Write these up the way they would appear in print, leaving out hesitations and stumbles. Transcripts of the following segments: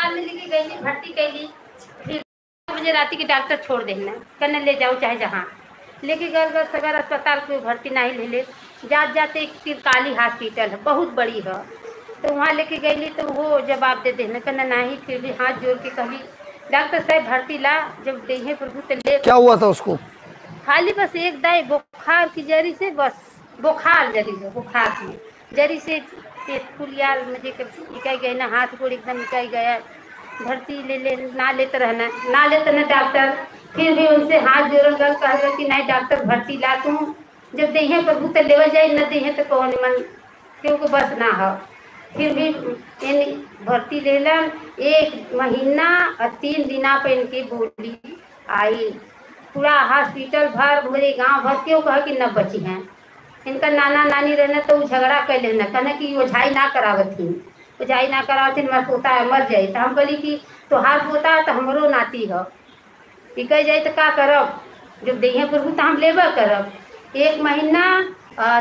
अस्पताल में लेके गई, भर्ती कैली। फिर मुझे रात के डॉक्टर छोड़ देना, कहने ले जाओ चाहे जहाँ लेके गए। सगर अस्पताल को भर्ती नहीं ले ले, जाते एक तिरकाली हॉस्पिटल है, बहुत बड़ी है, तो वहाँ लेके गई तो वो जवाब दे देना, कहना नहीं। फिर भी हाथ जोड़ के कभी डॉक्टर साहब भर्ती ला, जब देहे प्रभु तो ले। क्या हुआ था उसको? खाली बस एक दाई बुखार की जरी से, बस बुखार जरी से, बुखार की जरी से पेट फूल यार मुझे इकाई गए ना, हाथ गोड़ एकदम इकाई गया। भर्ती ले ना लेते रहना, ना लेते ना डॉक्टर। फिर भी उनसे हाथ जोड़ल गल, कह कि नहीं डॉक्टर भर्ती ला तू, जब देहे प्रभु तो लेवल जाए, न देहे तो कौन मन क्योंकि बस ना हो। फिर भी इन भर्ती लेलन 1 महीना और 3 दिना पर इनकी बोली आई। पूरा हॉस्पिटल भर पूरे गांव भर क्यों कह कि न बची हैं। इनका नाना नानी रहना तो झगड़ा कर लेना, कहना कि ओझाई ना करावती, ओझाई ना करावती मर पोता मर जाए। तो हम कहली कि तोहार पोता तो हमरो नाती हो, कह जाए तो का करब, जब देहे प्रभु तो हम लेबा करब। 1 महीना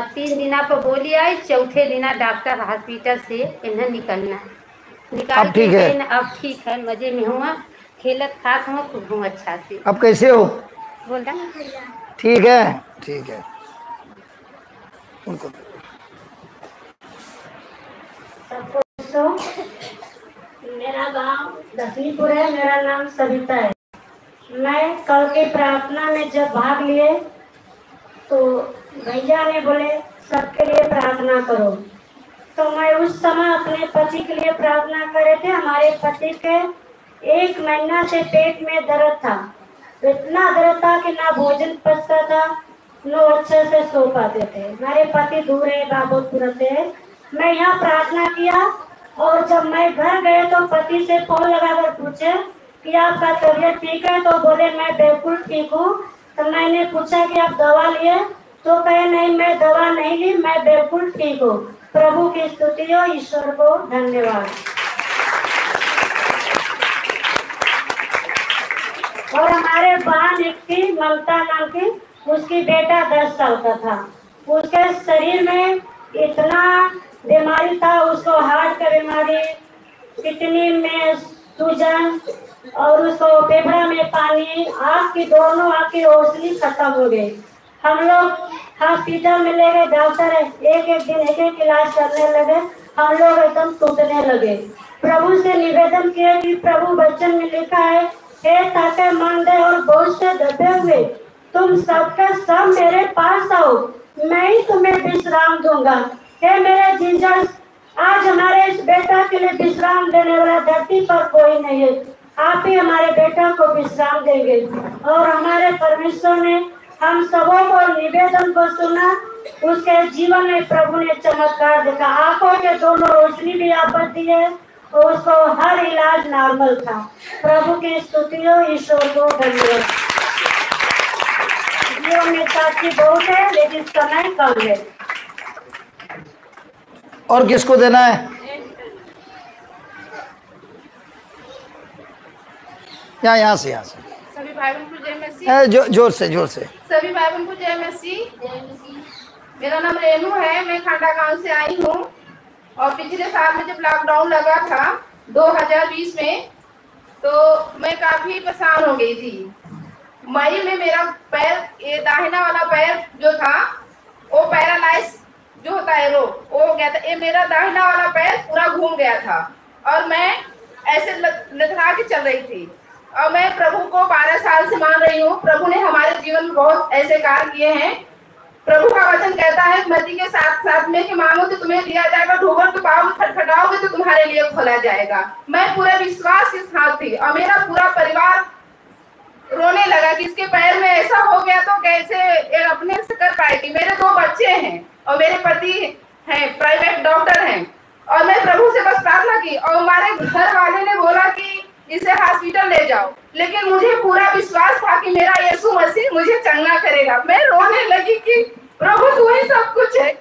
3 दिना पर बोली आई, चौथे दिना डॉक्टर हॉस्पिटल से इन्हें निकलना निकाल के अब ठीक है, मजे में हुआ, खेलत खास हुआ, खूब हूँ अच्छा से। अब कैसे हो? बोल रहा ठीक है, ठीक है। उनको मेरा गांव दसवीपुर है, मेरा नाम सविता है। मैं कल के प्रार्थना में जब भाग लिए तो भैया ने बोले सबके लिए प्रार्थना करो, तो मैं उस समय अपने पति के लिए प्रार्थना कर रहे थे। हमारे पति के 1 महीना से पेट में दर्द था, इतना दर्द था कि ना भोजन पचता था, न अच्छे से सो पाते थे। हमारे पति दूर है, बाबोपुर थे। मैं यहाँ प्रार्थना किया और जब मैं घर गए तो पति से फोन लगाकर पूछे कि आपका तबीयत ठीक है, तो बोले मैं बिल्कुल ठीक हूँ। तो मैंने पूछा कि आप दवा लिए, तो कहे नहीं मैं दवा नहीं ली, मैं बिल्कुल ठीक हूँ। प्रभु की स्तुति हो, ईश्वर को धन्यवाद। और हमारे बहन एक थी ममता नाम की, उसकी बेटा 10 साल का था। उसके शरीर में इतना बीमारी था, उसको हार्ट का बीमारी, किडनी में सूजन और उसको फेफड़ा में पानी, आँख की दोनों आँख की रोशनी खत्म हो गई। हम लोग हॉस्पिटल में ले गए, डॉक्टर एक दिन एक इलाज करने लगे, हम लोग एकदम टूटने लगे। प्रभु से निवेदन किया कि प्रभु वचन में लिखा है, हे ताके मंदे और बोझ से दबे हुए तुम सबके सब मेरे पास आओ, मैं ही तुम्हें विश्राम दूंगा। हे मेरे जीसस, आज हमारे इस बेटा के लिए विश्राम देने वाला धरती पर कोई नहीं है, आप ही हमारे बेटा को विश्राम देंगे। और हमारे परमेश्वर ने हम सबों को निवेदन को सुना, उसके जीवन में प्रभु ने चमत्कार देखा, आंखों के दोनों रोशनी भी आपस दी है और उसको हर इलाज नॉर्मल था। प्रभु की स्तुति हो, ईश्वर को धन्यवाद। जीवन में साथी बहुत है लेकिन समय कम है। और किसको देना है? यहाँ से सभी भाई बहन को जय मसीह। जोर से सभी भाई बहन को जय मसीह। मेरा नाम रेनू है, मैं खांडा गांव से आई हूँ। और पिछले साल में जब लॉकडाउन लगा था 2020 में, तो मैं काफी परेशान हो गई थी। मई में मेरा पैर, ये दाहिना वाला पैर जो था वो पैरालाइज जो होता है वो हो गया था। ये मेरा दाहिना वाला पैर पूरा घूम गया था और मैं ऐसे लथड़ा के चल रही थी। और मैं प्रभु को 12 साल से मान रही हूँ। प्रभु ने हमारे जीवन में बहुत ऐसे कार्य किए हैं। प्रभु का वचन कहता है मत्ती के 7:7 में कि मांगो तो तुम्हें दिया जाएगा, ढूंढो तो पाओगे, खटखटाओगे तो तुम्हारे लिए खोला जाएगा। मैं पूरे विश्वास के साथ थी और मेरा पूरा परिवार रोने लगा कि इसके पैर में ऐसा हो गया तो कैसे अपने से कर पाएगी। मेरे 2 बच्चे हैं और मेरे पति हैं, प्राइवेट डॉक्टर हैं। और मैं प्रभु से बस प्रार्थना की और हमारे घर वाले ने बोला कि इसे हॉस्पिटल ले जाओ, लेकिन मुझे पूरा विश्वास था कि मेरा यीशु मसीह मुझे चंगा करेगा। मैं रोने लगी कि प्रभु तू ही सब कुछ है,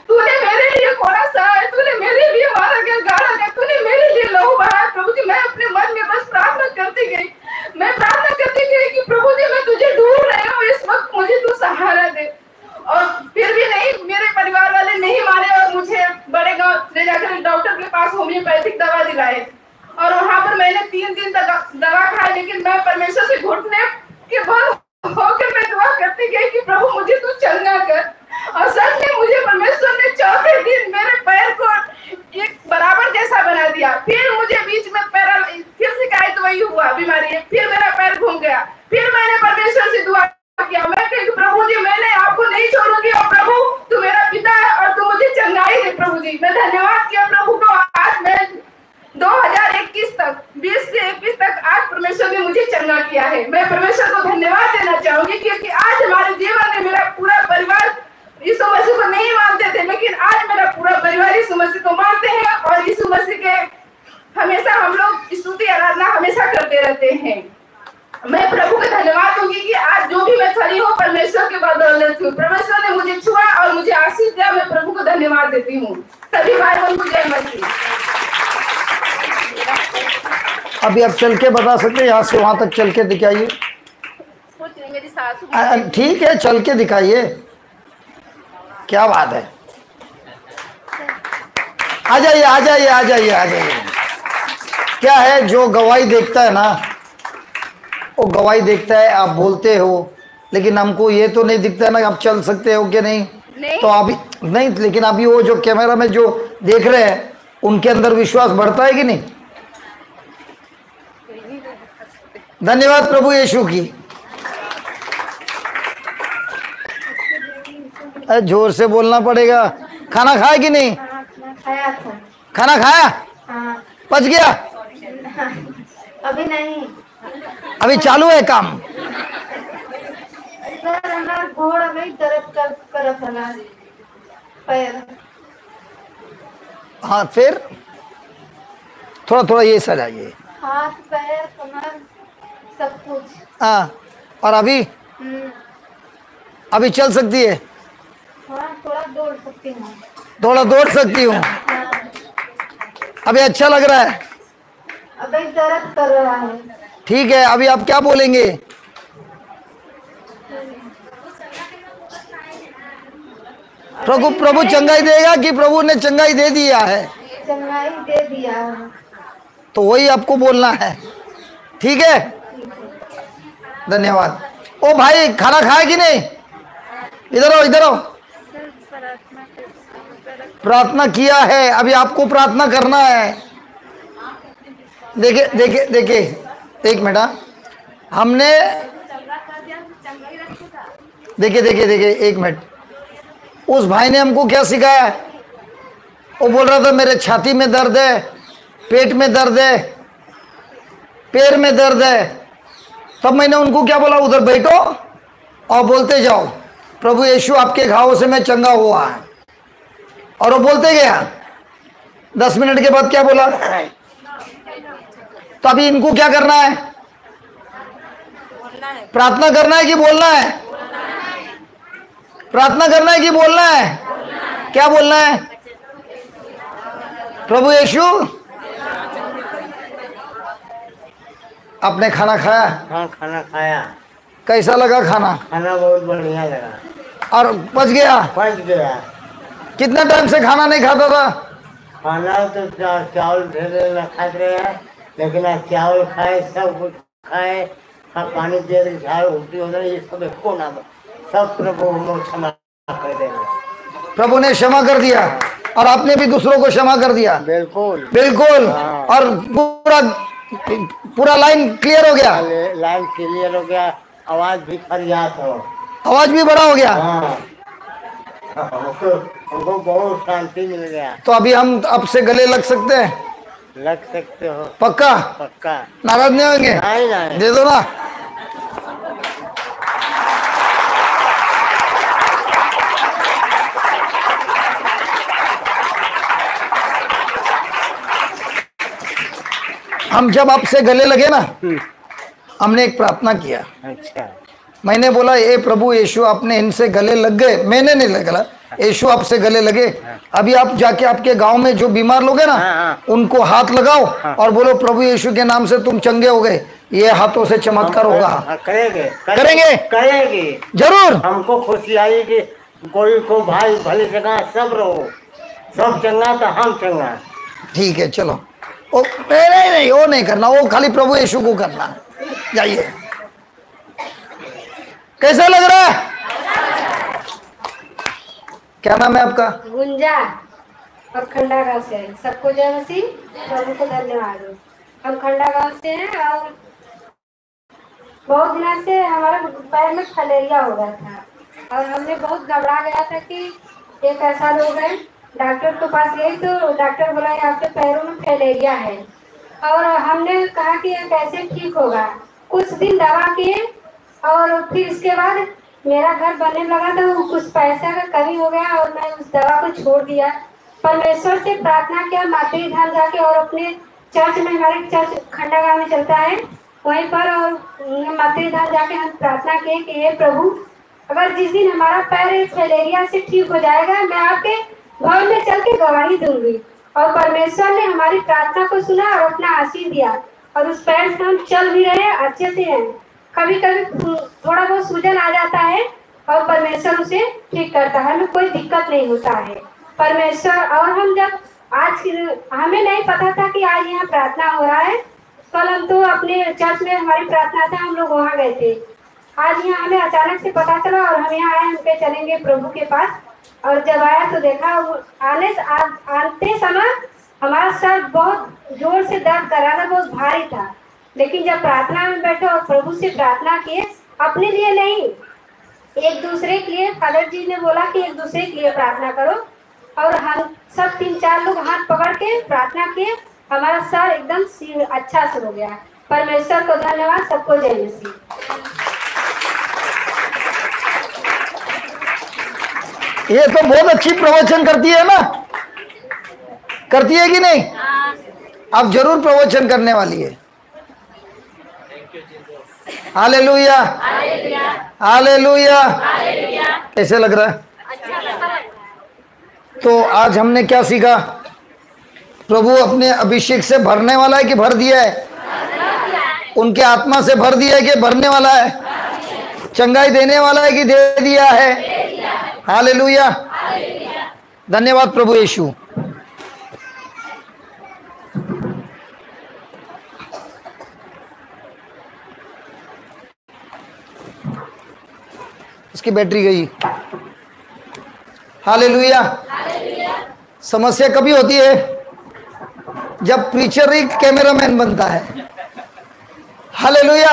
तूने मेरे लिए खोला सा है, तूने मेरे लिए मारा गया, गाड़ा गया, तूने मेरे लिए लहू बहाया। प्रभु जी मैं अपने मन में बस प्रार्थना करती गई, मैं प्रार्थना करती गई कि प्रभु जी मैं तुझे ढूंढ रही हूँ, इस वक्त मुझे तू सहारा दे। और फिर भी नहीं, मेरे परिवार वाले नहीं माने और मुझे बड़े गांव ले जाकर डॉक्टर के पास होम्योपैथिक दवा दिलाए। और वहां पर मैंने 3 दिन तक दवा खाई, लेकिन मैं परमेश्वर से घुटने के बल होकर मैं दुआ करती गई कि प्रभु मुझे तू चंगा कर। और सच में मुझे परमेश्वर ने चौथे दिन मेरे पैर को एक बराबर जैसा बना दिया। फिर मुझे बीच में फिर शिकायत वही हुआ बीमारी है, फिर मेरा पैर घूम गया। फिर मैंने परमेश्वर से दुआ किया, मैं कही प्रभु जी मैंने आपको नहीं छोड़ूंगी, और प्रभु तू मेरा पिता है और तू मुझे चंगाई दे। प्रभु जी मैं धन्यवाद किया प्रभु को। आज मैं 2021 तक 20 से 21 तक आज परमेश्वर ने मुझे चंगा किया है। मैं परमेश्वर को धन्यवाद देना चाहूंगी, क्योंकि आज हमारे जीवन में मेरा पूरा परिवार यीशु मसीह को नहीं मानते थे, लेकिन आज मेरा पूरा परिवार यीशु मसीह को मानते हैं, और यीशु मसीह के हमेशा हम लोग स्तुति आराधना हमेशा करते रहते हैं। मैं प्रभु का धन्यवाद दूंगी कि आज जो भी मैं खड़ी हूँ परमेश्वर के बदौलत हूँ। परमेश्वर ने मुझे छुआ और मुझे आशीष दिया। मैं प्रभु को धन्यवाद देती हूँ। सभी भाई बहन को जय मसीह। अभी आप चल के बता सकते हैं, यहाँ से वहां तक चल के दिखाइए। मेरी सासू ठीक है, चल के दिखाइए, क्या बात है। आ जाइए आ जाइए आ जाइए आ जाइए। क्या है, जो गवाही देखता है ना वो गवाही देखता है, आप बोलते हो, लेकिन हमको ये तो नहीं दिखता है ना आप चल सकते हो कि नहीं, तो अभी नहीं, लेकिन अभी वो जो कैमरा में जो देख रहे हैं उनके अंदर विश्वास बढ़ता है कि नहीं। धन्यवाद प्रभु यीशु की। जोर से बोलना पड़ेगा। खाना खाया कि नहीं? खाया था। खाना खाया? हाँ। पच गया? अभी नहीं, अभी चालू है काम। सर हमारा घोड़ा में दर्द करत हला पैर। हाँ, फिर थोड़ा थोड़ा ये सजाइए, हाथ पैर कमर सब कुछ। हाँ। और अभी अभी चल सकती है? हाँ, थोड़ा दौड़ सकती हूँ। थोड़ा दौड़ सकती हूँ। अभी अच्छा लग रहा है? अभी दर्द कर रहा है। ठीक है, अभी आप क्या बोलेंगे? प्रभु चंगाई देगा कि प्रभु ने चंगाई दे दिया है? चंगाई दे दिया है। तो वही आपको बोलना है, ठीक है। धन्यवाद। ओ भाई, खाना खाया कि नहीं? इधर आओ इधर आओ। प्रार्थना किया है, अभी आपको प्रार्थना करना है। देखिए देखिए देखिए, एक मिनट, हमने देखिए देखिए देखिए एक मिनट, उस भाई ने हमको क्या सिखाया? वो बोल रहा था मेरे छाती में दर्द है, पेट में दर्द है, पैर में दर्द है। तब मैंने उनको क्या बोला, उधर बैठो और बोलते जाओ प्रभु यीशु आपके घावों से मैं चंगा हुआ है। और वो बोलते गया। 10 मिनट के बाद क्या बोला? तो अभी इनको क्या करना है? प्रार्थना करना है कि बोलना है? प्रार्थना करना है कि बोलना है? क्या बोलना है? प्रभु यीशु आपने खाना खाया? हाँ, खाना खाया। कैसा लगा खाना? खाना बहुत बढ़िया लगा। और पच गया? पच गया। कितना टाइम से खाना नहीं खाता था? खाना तो चावल ढेर खाते रहे हैं, लेकिन आज चावल खाए, सब कुछ खाए, पानी दे रहे, झाड़ उल्टी हो रही, ये सब को ना सब प्रभु हम क्षमा कर देंगे। प्रभु ने क्षमा कर दिया और आपने भी दूसरों को क्षमा कर दिया। बिल्कुल बिल्कुल। हाँ। और पूरा लाइन क्लियर हो गया? लाइन क्लियर हो गया, आवाज भी फरियाद हो, आवाज भी बड़ा हो गया। हाँ। हमको बहुत शांति मिल गया। तो अभी हम आपसे गले लग सकते हैं? लग सकते हो। पक्का? पक्का। नाराज नहीं होंगे? नहीं नहीं। दे दो ना। हम जब आपसे गले लगे ना, हमने एक प्रार्थना किया। अच्छा। मैंने बोला ए प्रभु यीशु आपने इनसे गले लग गए, मैंने नहीं लगा, यीशु आपसे गले लगे। अभी आप जाके आपके गांव में जो बीमार लोग हैं ना, उनको हाथ लगाओ और बोलो प्रभु यीशु के नाम से तुम चंगे हो गए। ये हाथों से चमत्कार होगा। करेंगे करेंगे करेंगे जरूर। हमको खुशी आई कि कोई को भाई भले चंगा, सब रहो, सब चंगा तो हम चंगा। ठीक है, चलो ओ नहीं नहीं, वो नहीं करना, वो खाली प्रभु यीशु को करना है। जाइए। कैसा लग रहा है? क्या नाम है आपका? गुंजा और खंडा गांव से है। सबको जय मसीह, प्रभु को धन्यवाद हो। हम खंडा गांव से हैं और बहुत दिनों से हमारे पैर में फलेरिया हो रहा था और हमने बहुत घबरा गया था कि एक ऐसा रोग है। डॉक्टर के पास गई तो डॉक्टर बोला आपके पैरों में फलेरिया है और हमने कहा कि ये कैसे ठीक होगा। कुछ दिन दवा किए और फिर इसके बाद मेरा घर बनने लगा था, वो कुछ पैसा का कमी हो गया और मैं उस दवा को छोड़ दिया। परमेश्वर से प्रार्थना किया मातृ धाम जाके और अपने चर्च में, हमारे चर्च खंडा गांव में चलता है वहीं पर, और मातृ धाम जाके हम प्रार्थना किए कि हे प्रभु, अगर जिस दिन हमारा पैर फलेरिया से ठीक हो जाएगा मैं आपके भवन में चल के गवाही दूंगी। और परमेश्वर ने हमारी प्रार्थना को सुना और अपना आशीष दिया और उस पैर से हम चल भी रहे हैं, अच्छे से हैं। कभी कभी थोड़ा बहुत सूजन आ जाता है और परमेश्वर उसे ठीक करता है, हमें कोई दिक्कत नहीं होता है परमेश्वर। और हम जब आज हमें नहीं पता था कि आज यहाँ प्रार्थना हो रहा है, कल हम तो अपने चर्च में हमारी प्रार्थना था, हम लोग वहाँ गए थे। आज यहाँ हमें अचानक से पता चला और हम यहाँ आए, हम पे चलेंगे प्रभु के पास। और जब आया तो देखा आते समय हमारा सर बहुत जोर से दर्द कर रहा था, बहुत भारी था। लेकिन जब प्रार्थना में बैठे और प्रभु से प्रार्थना किए, अपने लिए नहीं एक दूसरे के लिए, फादर जी ने बोला कि एक दूसरे के लिए प्रार्थना करो और हम सब 3-4 लोग हाथ पकड़ के प्रार्थना किए, हमारा सर एकदम अच्छा से हो गया। परमेश्वर को धन्यवाद। सबको जय मसीह। ये तो बहुत अच्छी प्रवचन करती है ना, करती है कि नहीं? अब जरूर प्रवचन करने वाली है। Hallelujah, hallelujah. कैसे लग रहा है? तो आज हमने क्या सीखा? प्रभु अपने अभिषेक से भरने वाला है कि भर दिया है? उनके आत्मा से भर दिया है कि भरने वाला है? चंगाई देने वाला है कि दे दिया है? हालेलुया, धन्यवाद प्रभु यीशु। इसकी बैटरी गई। हालेलुया। समस्या कभी होती है जब प्रीचर ही कैमरामैन बनता है। हालेलुया।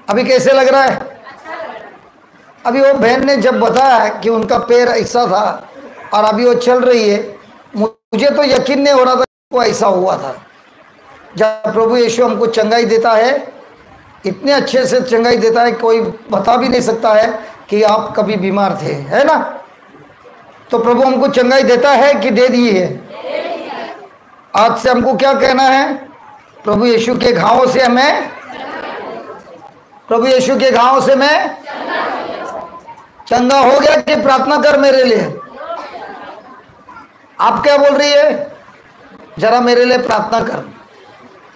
अभी कैसे लग रहा है? अभी वो बहन ने जब बताया कि उनका पैर ऐसा था और अभी वो चल रही है, मुझे तो यकीन नहीं हो रहा था कि वो ऐसा हुआ था। जब प्रभु यीशु हमको चंगाई देता है, इतने अच्छे से चंगाई देता है, कोई बता भी नहीं सकता है कि आप कभी बीमार थे, है ना? तो प्रभु हमको चंगाई देता है कि दे दी है? आज से हमको क्या कहना है? प्रभु यीशु के घावों से हमें, प्रभु यीशु के घावों से मैं चंगा हो गया कि प्रार्थना कर मेरे लिए। आप क्या बोल रही है? जरा मेरे लिए प्रार्थना कर।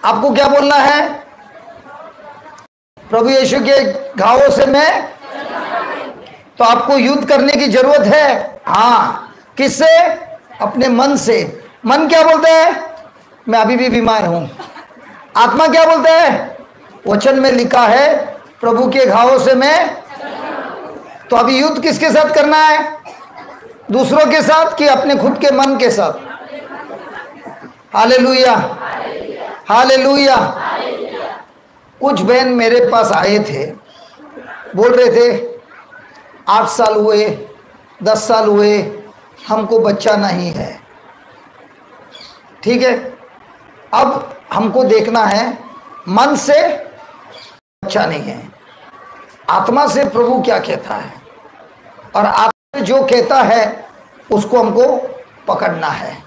आपको क्या बोलना है? प्रभु यीशु के घावों से मैं, तो आपको युद्ध करने की जरूरत है। हाँ, किससे? अपने मन से। मन क्या बोलता है? मैं अभी भी बीमार हूं। आत्मा क्या बोलता है? वचन में लिखा है प्रभु के घावों से मैं। तो अभी युद्ध किसके साथ करना है? दूसरों के साथ कि अपने खुद के मन के साथ? Hallelujah, hallelujah. कुछ बहन मेरे पास आए थे, बोल रहे थे 8 साल हुए, 10 साल हुए, हमको बच्चा नहीं है। ठीक है, अब हमको देखना है मन से बच्चा नहीं है, आत्मा से प्रभु क्या कहता है, और आत्मा जो कहता है उसको हमको पकड़ना है।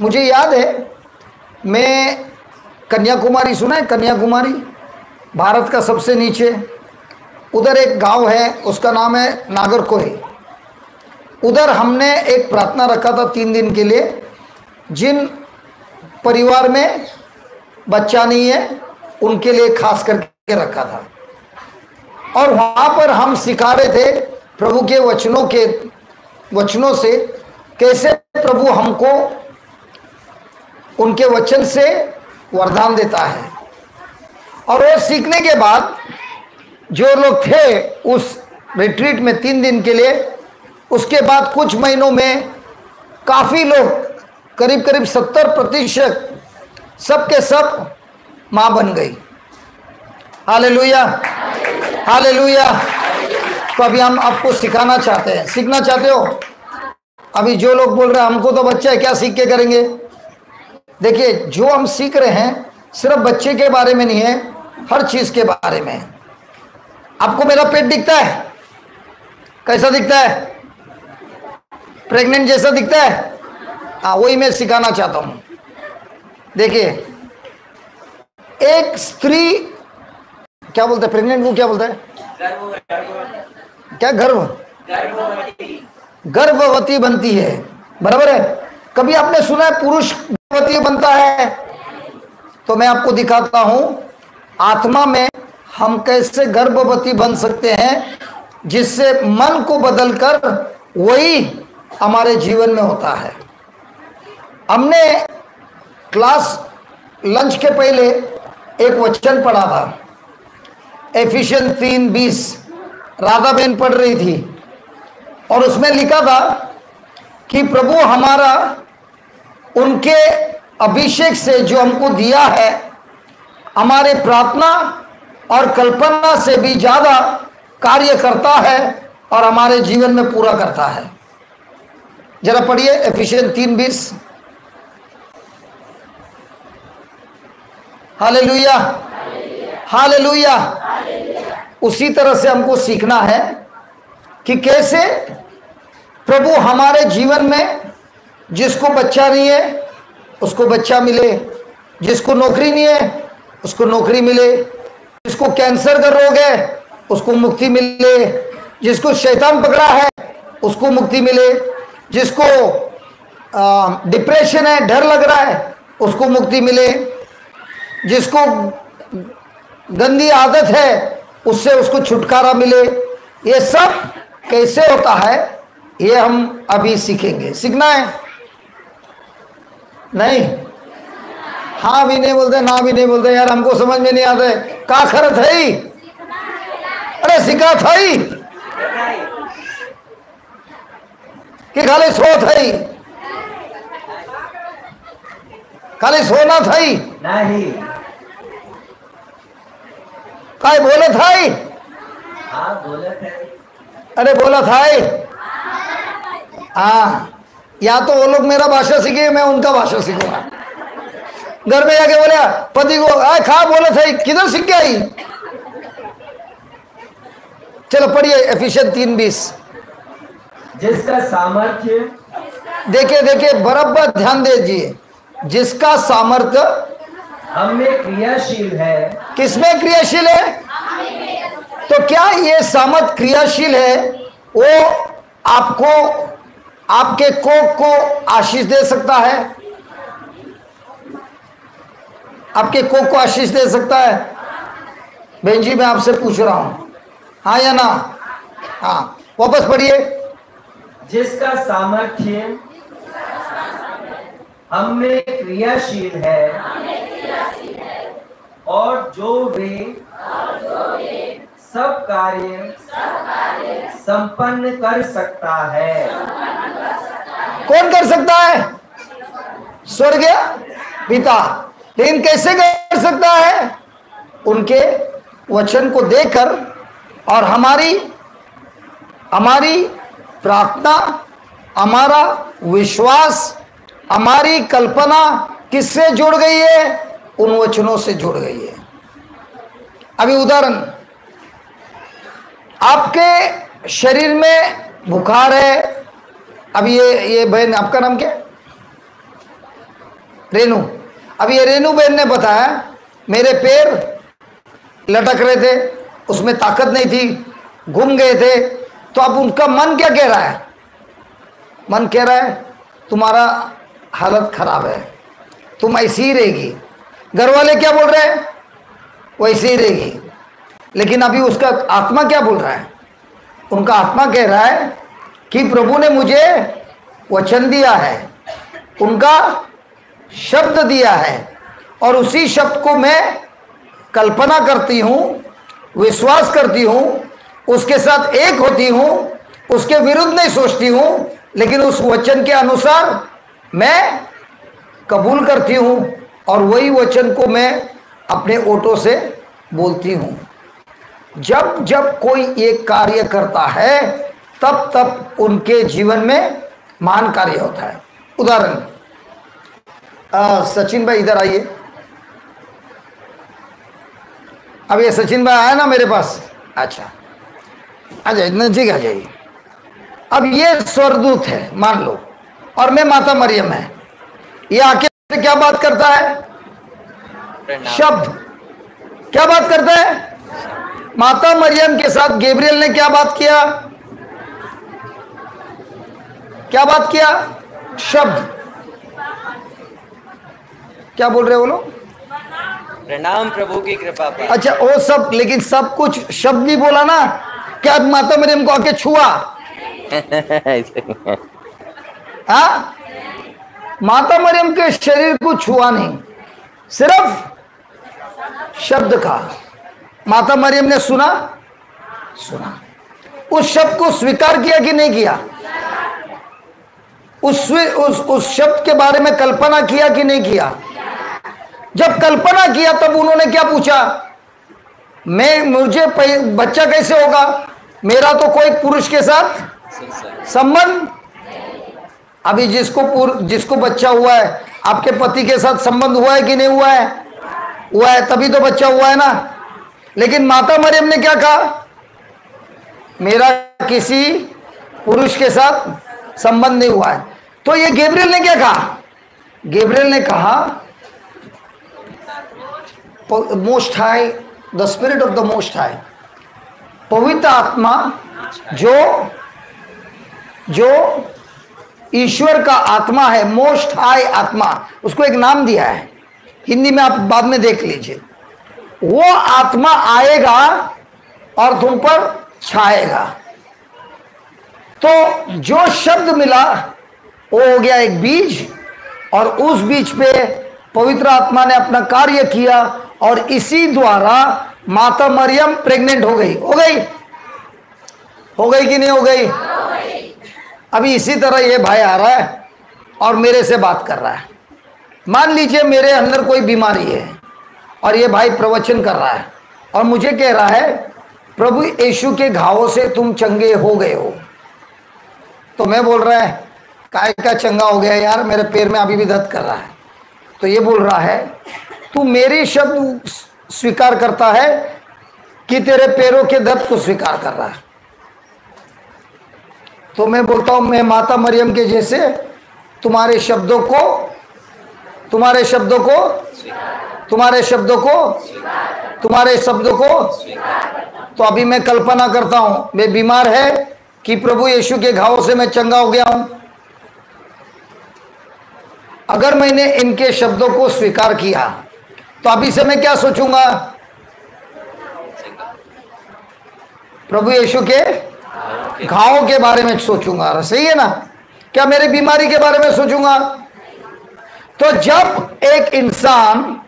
मुझे याद है, मैं कन्याकुमारी, सुना है कन्याकुमारी? भारत का सबसे नीचे, उधर एक गांव है, उसका नाम है नागरकोइल। उधर हमने एक प्रार्थना रखा था 3 दिन के लिए। जिन परिवार में बच्चा नहीं है उनके लिए खास करके रखा था, और वहाँ पर हम सिखा रहे थे प्रभु के वचनों से कैसे प्रभु हमको उनके वचन से वरदान देता है। और वो सीखने के बाद जो लोग थे उस रिट्रीट में 3 दिन के लिए, उसके बाद कुछ महीनों में काफ़ी लोग, करीब करीब 70% सब के सब माँ बन गई। Hallelujah, hallelujah. तो अभी हम आपको सिखाना चाहते हैं, सीखना चाहते हो? अभी जो लोग बोल रहे हैं हमको तो बच्चा है, क्या सीख के करेंगे? देखिए, जो हम सीख रहे हैं सिर्फ बच्चे के बारे में नहीं है, हर चीज के बारे में है। आपको मेरा पेट दिखता है? कैसा दिखता है? प्रेग्नेंट जैसा दिखता है? हाँ, वही मैं सिखाना चाहता हूं। देखिए, एक स्त्री, क्या बोलते हैं प्रेग्नेंट को, क्या बोलता है? क्या? गर्भवती बनती है, बराबर है। कभी आपने सुना है पुरुष गर्भवती बनता है? तो मैं आपको दिखाता हूं आत्मा में हम कैसे गर्भवती बन सकते हैं, जिससे मन को बदलकर वही हमारे जीवन में होता है। हमने क्लास लंच के पहले एक वचन पढ़ा था, एफिशियंस 3:20, राधा बहन पढ़ रही थी, और उसमें लिखा था कि प्रभु हमारा उनके अभिषेक से जो हमको दिया है, हमारे प्रार्थना और कल्पना से भी ज्यादा कार्य करता है और हमारे जीवन में पूरा करता है। जरा पढ़िए एफिशियंस 3:20। Hallelujah, hallelujah. उसी तरह से हमको सीखना है कि कैसे प्रभु हमारे जीवन में, जिसको बच्चा नहीं है उसको बच्चा मिले, जिसको नौकरी नहीं है उसको नौकरी मिले, जिसको कैंसर का रोग है उसको मुक्ति मिले, जिसको शैतान पकड़ा है उसको मुक्ति मिले, जिसको डिप्रेशन है, डर लग रहा है उसको मुक्ति मिले, जिसको गंदी आदत है उससे उसको छुटकारा मिले। ये सब कैसे होता है ये हम अभी सीखेंगे। सीखना है? नहीं? हाँ भी नहीं बोलते, ना भी नहीं बोलते। यार हमको समझ में नहीं आता है, का खरत है ही? अरे सिखा था ही कि खाली सोत है ही? खाली सोना था ही? नहीं। काय बोले था ही? हाँ बोले थे। अरे बोला था ही? हाँ, या तो वो लोग मेरा भाषा सीखे, मैं उनका भाषा सीखूंगा। घर में जाके बोला पति को, आए खा बोले थे, किधर सीख गया ही? चलो पढ़िए एफिशियंस 3:20। जिसका सामर्थ्य, देखिए देखिए, बराबर ध्यान दीजिए, जिसका सामर्थ्य हम में क्रियाशील है। किसमें क्रियाशील है? तो क्या ये सामर्थ क्रियाशील है? वो आपको, आपके कोख को आशीष दे सकता है, आपके कोख को आशीष दे सकता है। बहन जी मैं आपसे पूछ रहा हूं, हाँ या ना? हाँ, वापस पढ़िए। जिसका सामर्थ्य हम में क्रियाशील है और जो वे सब कार्य संपन्न कर सकता है। कौन कर सकता है? स्वर्गीय पिता। लेकिन कैसे कर सकता है? उनके वचन को देकर, और हमारी प्रार्थना, हमारा विश्वास, हमारी कल्पना किससे जुड़ गई है? उन वचनों से जुड़ गई है। अभी उदाहरण, आपके शरीर में बुखार है। अब ये बहन, आपका नाम क्या? रेनू। अब ये रेनू बहन ने बताया मेरे पैर लटक रहे थे, उसमें ताकत नहीं थी, घूम गए थे। तो अब उनका मन क्या कह रहा है? मन कह रहा है तुम्हारा हालत खराब है, तुम ऐसी ही रहेगी। घर वाले क्या बोल रहे हैं? वैसे ही रहेगी। लेकिन अभी उसका आत्मा क्या बोल रहा है? उनका आत्मा कह रहा है कि प्रभु ने मुझे वचन दिया है, उनका शब्द दिया है और उसी शब्द को मैं कल्पना करती हूं, विश्वास करती हूं, उसके साथ एक होती हूं, उसके विरुद्ध नहीं सोचती हूं, लेकिन उस वचन के अनुसार मैं कबूल करती हूं और वही वचन को मैं अपने ओठों से बोलती हूं। जब जब कोई एक कार्य करता है तब तब उनके जीवन में महान कार्य होता है। उदाहरण, सचिन भाई इधर आइए। अब ये सचिन भाई आया ना मेरे पास, अच्छा आ जाइए, नजदीक आ जाइए। अब ये स्वर्गदूत है मान लो, और मैं माता मरियम है। ये आके क्या बात करता है? शब्द। क्या बात करता है? माता मरियम के साथ गैब्रियल ने क्या बात किया? क्या बात किया? शब्द। क्या बोल रहे हो लोग? प्रणाम प्रभु की कृपा पर। अच्छा वो सब, लेकिन सब कुछ शब्द ही बोला ना। क्या माता मरियम को आके छुआ? हाँ, माता मरियम के शरीर को छुआ नहीं, सिर्फ शब्द का। माता मरियम ने सुना, उस शब्द को स्वीकार किया कि नहीं किया? उस शब्द के बारे में कल्पना किया कि नहीं किया? जब कल्पना किया तब उन्होंने क्या पूछा? मुझे बच्चा कैसे होगा? मेरा तो कोई पुरुष के साथ संबंध। अभी जिसको बच्चा हुआ है, आपके पति के साथ संबंध हुआ है कि नहीं हुआ है? हुआ है, तभी तो बच्चा हुआ है ना। लेकिन माता मरियम ने क्या कहा? मेरा किसी पुरुष के साथ संबंध नहीं हुआ है। तो ये गैब्रियल ने क्या कहा? गैब्रियल ने कहा most high, the spirit of the most high, पवित्र आत्मा जो ईश्वर का आत्मा है, मोस्ट हाई आत्मा, उसको एक नाम दिया है, हिंदी में आप बाद में देख लीजिए। वो आत्मा आएगा और तुम पर छाएगा। तो जो शब्द मिला वो हो गया एक बीज, और उस बीज पे पवित्र आत्मा ने अपना कार्य किया और इसी द्वारा माता मरियम प्रेग्नेंट हो गई। हो गई कि नहीं हो गई? अभी इसी तरह ये भाई आ रहा है और मेरे से बात कर रहा है। मान लीजिए मेरे अंदर कोई बीमारी है और ये भाई प्रवचन कर रहा है और मुझे कह रहा है प्रभु यीशु के घावों से तुम चंगे हो गए हो। तो मैं बोल रहा है काय का चंगा हो गया यार, मेरे पैर में अभी भी दर्द कर रहा है। तो ये बोल रहा है तू मेरी शब्द स्वीकार करता है कि तेरे पैरों के दर्द को स्वीकार कर रहा है? तो मैं बोलता हूं मैं माता मरियम के जैसे तुम्हारे शब्दों को तो अभी मैं कल्पना करता हूं मैं बीमार है कि प्रभु यीशु के घावों से मैं चंगा हो गया हूं। अगर मैंने इनके शब्दों को स्वीकार किया तो अभी से मैं क्या सोचूंगा? प्रभु यीशु के घावों के बारे में सोचूंगा। सही है ना? क्या मेरी बीमारी के बारे में सोचूंगा? तो जब एक इंसान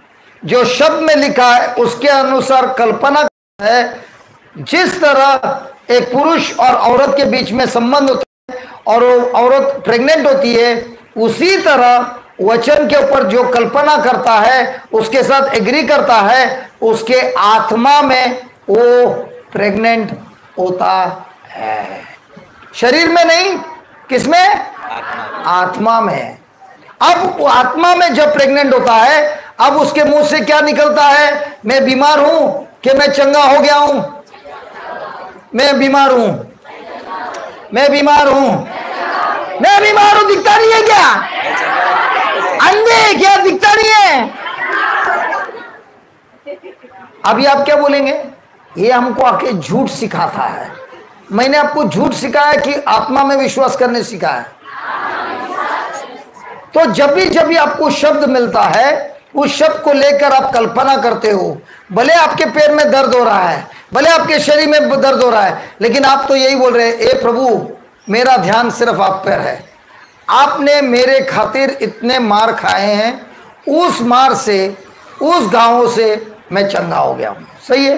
जो शब्द में लिखा है उसके अनुसार कल्पना करता है, जिस तरह एक पुरुष और औरत के बीच में संबंध होता है और औरत प्रेग्नेंट होती है, उसी तरह वचन के ऊपर जो कल्पना करता है, उसके साथ एग्री करता है, उसके आत्मा में वो प्रेग्नेंट होता है। शरीर में नहीं, किसमें? आत्मा में। अब वो आत्मा में जब प्रेग्नेंट होता है, अब उसके मुंह से क्या निकलता है? मैं बीमार हूं कि मैं चंगा हो गया हूं? मैं बीमार हूं, मैं बीमार हूं, मैं बीमार हूं। दिखता नहीं है क्या? अंधे क्या दिखता नहीं है? अभी आप क्या बोलेंगे? ये हमको आके झूठ सिखाता है। मैंने आपको झूठ सिखाया कि आत्मा में विश्वास करने सिखाया। तो जब भी आपको शब्द मिलता है, उस शब्द को लेकर आप कल्पना करते हो। भले आपके पैर में दर्द हो रहा है, भले आपके शरीर में दर्द हो रहा है, लेकिन आप तो यही बोल रहे हैं, ए प्रभु मेरा ध्यान सिर्फ आप पर है। आपने मेरे खातिर इतने मार खाए हैं उस मार से, उस घावों से मैं चंगा हो गया हूं। सही है।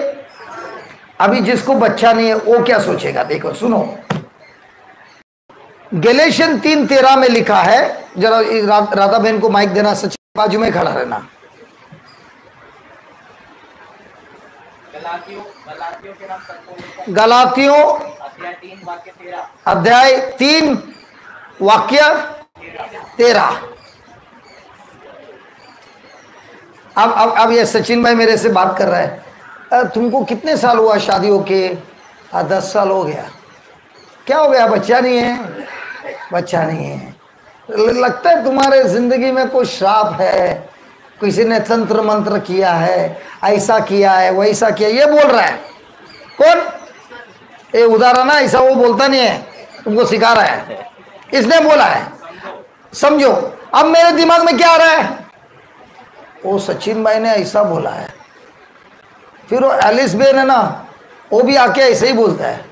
अभी जिसको बच्चा नहीं है वो क्या सोचेगा? देखो सुनो, गलेशियन 3:13 में लिखा है। जरा राधा बहन को माइक देना, सच बाजू में खड़ा रहना। गलातियों अध्याय 3 वाक्य 13। अब ये सचिन भाई मेरे से बात कर रहा है, तुमको कितने साल हुआ शादी होके? 10 साल हो गया। क्या हो गया? बच्चा नहीं है? बच्चा नहीं है। लगता है तुम्हारे जिंदगी में कोई श्राप है, किसी ने तंत्र मंत्र किया है, ऐसा किया है, वैसा किया। ये बोल रहा है कौन? ये उदाहरण है, ऐसा वो बोलता नहीं है, तुमको सिखा रहा है, इसने बोला है। समझो। अब मेरे दिमाग में क्या आ रहा है? वो सचिन भाई ने ऐसा बोला है, फिर वो एलिस बेन है ना, वो भी आके ऐसे ही बोलता है,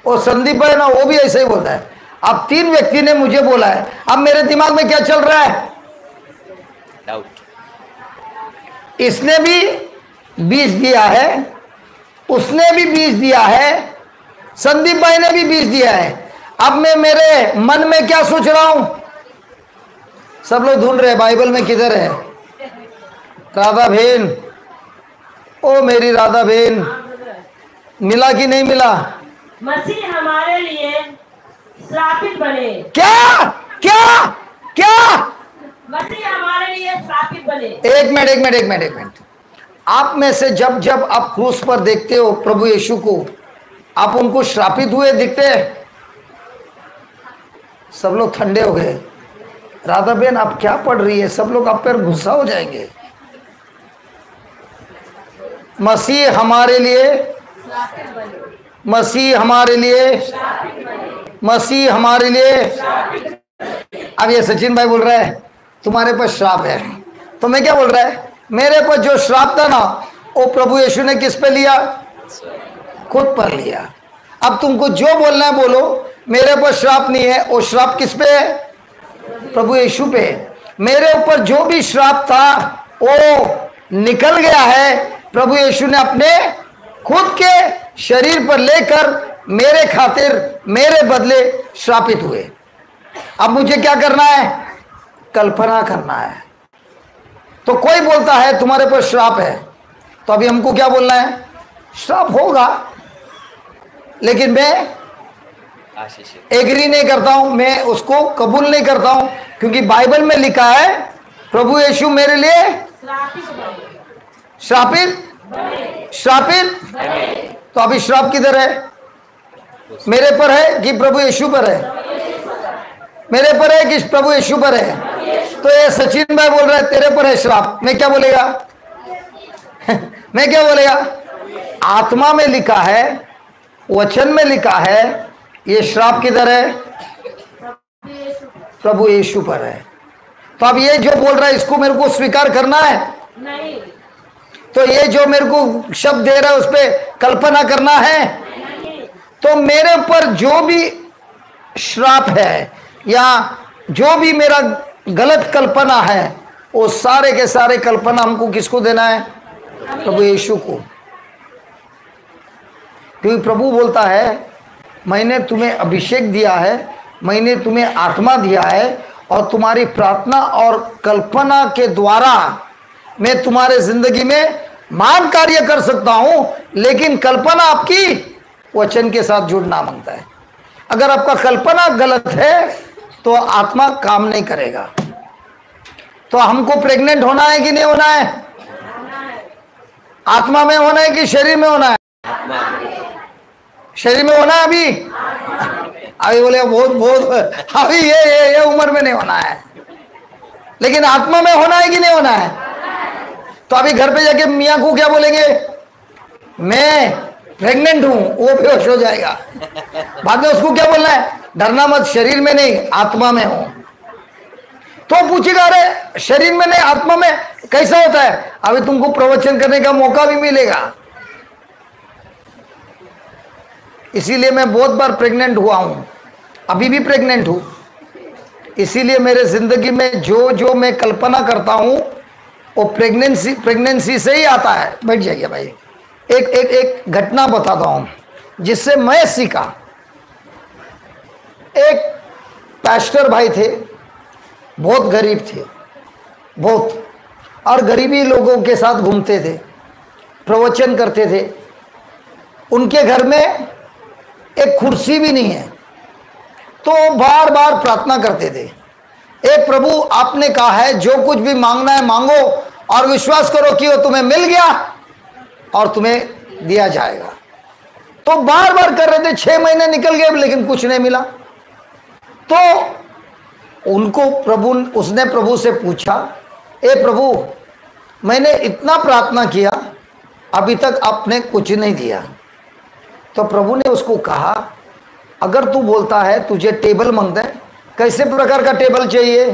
और संदीप है ना, वो भी ऐसे ही बोलता है। अब 3 व्यक्ति ने मुझे बोला है। अब मेरे दिमाग में क्या चल रहा है? डाउट। इसने भी बीज दिया है, उसने भी बीज दिया है, संदीप भाई ने भी बीज दिया है। अब मैं मेरे मन में क्या सोच रहा हूं? सब लोग ढूंढ रहे हैं बाइबल में किधर है राधा बहन। ओ मेरी राधा बहन, मिला कि नहीं मिला? मसीह हमारे लिए श्रापित बने। क्या क्या क्या? मसीह हमारे लिए श्रापित बने। एक मिनट। आप में से जब जब आप क्रूस पर देखते हो प्रभु यीशु को, आप उनको श्रापित हुए दिखते हैं? सब लोग ठंडे हो गए। राधा बहन आप क्या पढ़ रही है? सब लोग आप पर गुस्सा हो जाएंगे। मसीह हमारे लिए, मसीह हमारे लिए, मसीह हमारे लिए। अब ये सचिन भाई बोल रहा है तुम्हारे पर श्राप है, तो मैं क्या बोल रहा है? मेरे पर जो श्राप था ना, वो प्रभु यीशु ने किस पे लिया? खुद पर लिया। अब तुमको जो बोलना है बोलो, मेरे पर श्राप नहीं है। वो श्राप किस पे है? प्रभु यीशु पे। मेरे ऊपर जो भी श्राप था वो निकल गया है। प्रभु यीशु ने अपने खुद के शरीर पर लेकर मेरे खातिर, मेरे बदले श्रापित हुए। अब मुझे क्या करना है? कल्पना करना है। तो कोई बोलता है तुम्हारे पर श्राप है, तो अभी हमको क्या बोलना है? श्राप होगा, लेकिन मैं एग्री नहीं करता हूं, मैं उसको कबूल नहीं करता हूं, क्योंकि बाइबल में लिखा है प्रभु यीशु मेरे लिए श्रापित। तो अभी श्राप किधर है? मेरे पर है कि प्रभु यीशु पर है? मेरे पर है कि प्रभु यीशु पर है? तो ये सचिन भाई बोल रहा है तेरे पर है श्राप। मैं क्या बोलेगा? मैं क्या बोलेगा? आत्मा में लिखा है, वचन में लिखा है, ये श्राप किधर है? प्रभु यीशु पर है। तो अब ये जो बोल रहा है इसको मेरे को स्वीकार करना है? नहीं। तो ये जो मेरे को शब्द दे रहा है उस पर कल्पना करना है? तो मेरे पर जो भी श्राप है या जो भी मेरा गलत कल्पना है, वो सारे के सारे कल्पना हमको किसको देना है? प्रभु यीशु को। क्योंकि प्रभु बोलता है मैंने तुम्हें अभिषेक दिया है, मैंने तुम्हें आत्मा दिया है, और तुम्हारी प्रार्थना और कल्पना के द्वारा मैं तुम्हारे जिंदगी में महान कार्य कर सकता हूं। लेकिन कल्पना आपकी वचन के साथ जुड़ना मांगता है। अगर आपका कल्पना गलत है तो आत्मा काम नहीं करेगा। तो हमको प्रेग्नेंट होना है कि नहीं होना है? आत्मा में होना है कि शरीर में होना है? शरीर में होना है। अभी बोले बहुत अभी ये उम्र में नहीं होना है, लेकिन आत्मा में होना है कि नहीं होना है? तो अभी घर पे जाके मियाँ को क्या बोलेंगे? मैं प्रेग्नेंट हूं, वो बेहोश हो जाएगा। बाद में उसको क्या बोलना है? डरना मत, शरीर में नहीं आत्मा में हो। तो पूछेगा अरे शरीर में नहीं आत्मा में कैसा होता है? अभी तुमको प्रवचन करने का मौका भी मिलेगा। इसीलिए मैं बहुत बार प्रेग्नेंट हुआ हूं, अभी भी प्रेग्नेंट हूं। इसीलिए मेरे जिंदगी में जो जो मैं कल्पना करता हूं वो प्रेगनेंसी से ही आता है। बैठ जाइए भाई। एक घटना बताता हूं जिससे मैं सीखा। एक पास्टर भाई थे, बहुत गरीब थे, बहुत, और गरीबी लोगों के साथ घूमते थे, प्रवचन करते थे। उनके घर में एक कुर्सी भी नहीं है, तो बार बार प्रार्थना करते थे, ए प्रभु आपने कहा है जो कुछ भी मांगना है मांगो और विश्वास करो कि वो तुम्हें मिल गया और तुम्हें दिया जाएगा। तो बार बार कर रहे थे, 6 महीने निकल गए लेकिन कुछ नहीं मिला। तो उनको उसने प्रभु से पूछा, ए प्रभु मैंने इतना प्रार्थना किया अभी तक आपने कुछ नहीं दिया। तो प्रभु ने उसको कहा, अगर तू बोलता है तुझे टेबल मांगता है, कैसे प्रकार का टेबल चाहिए?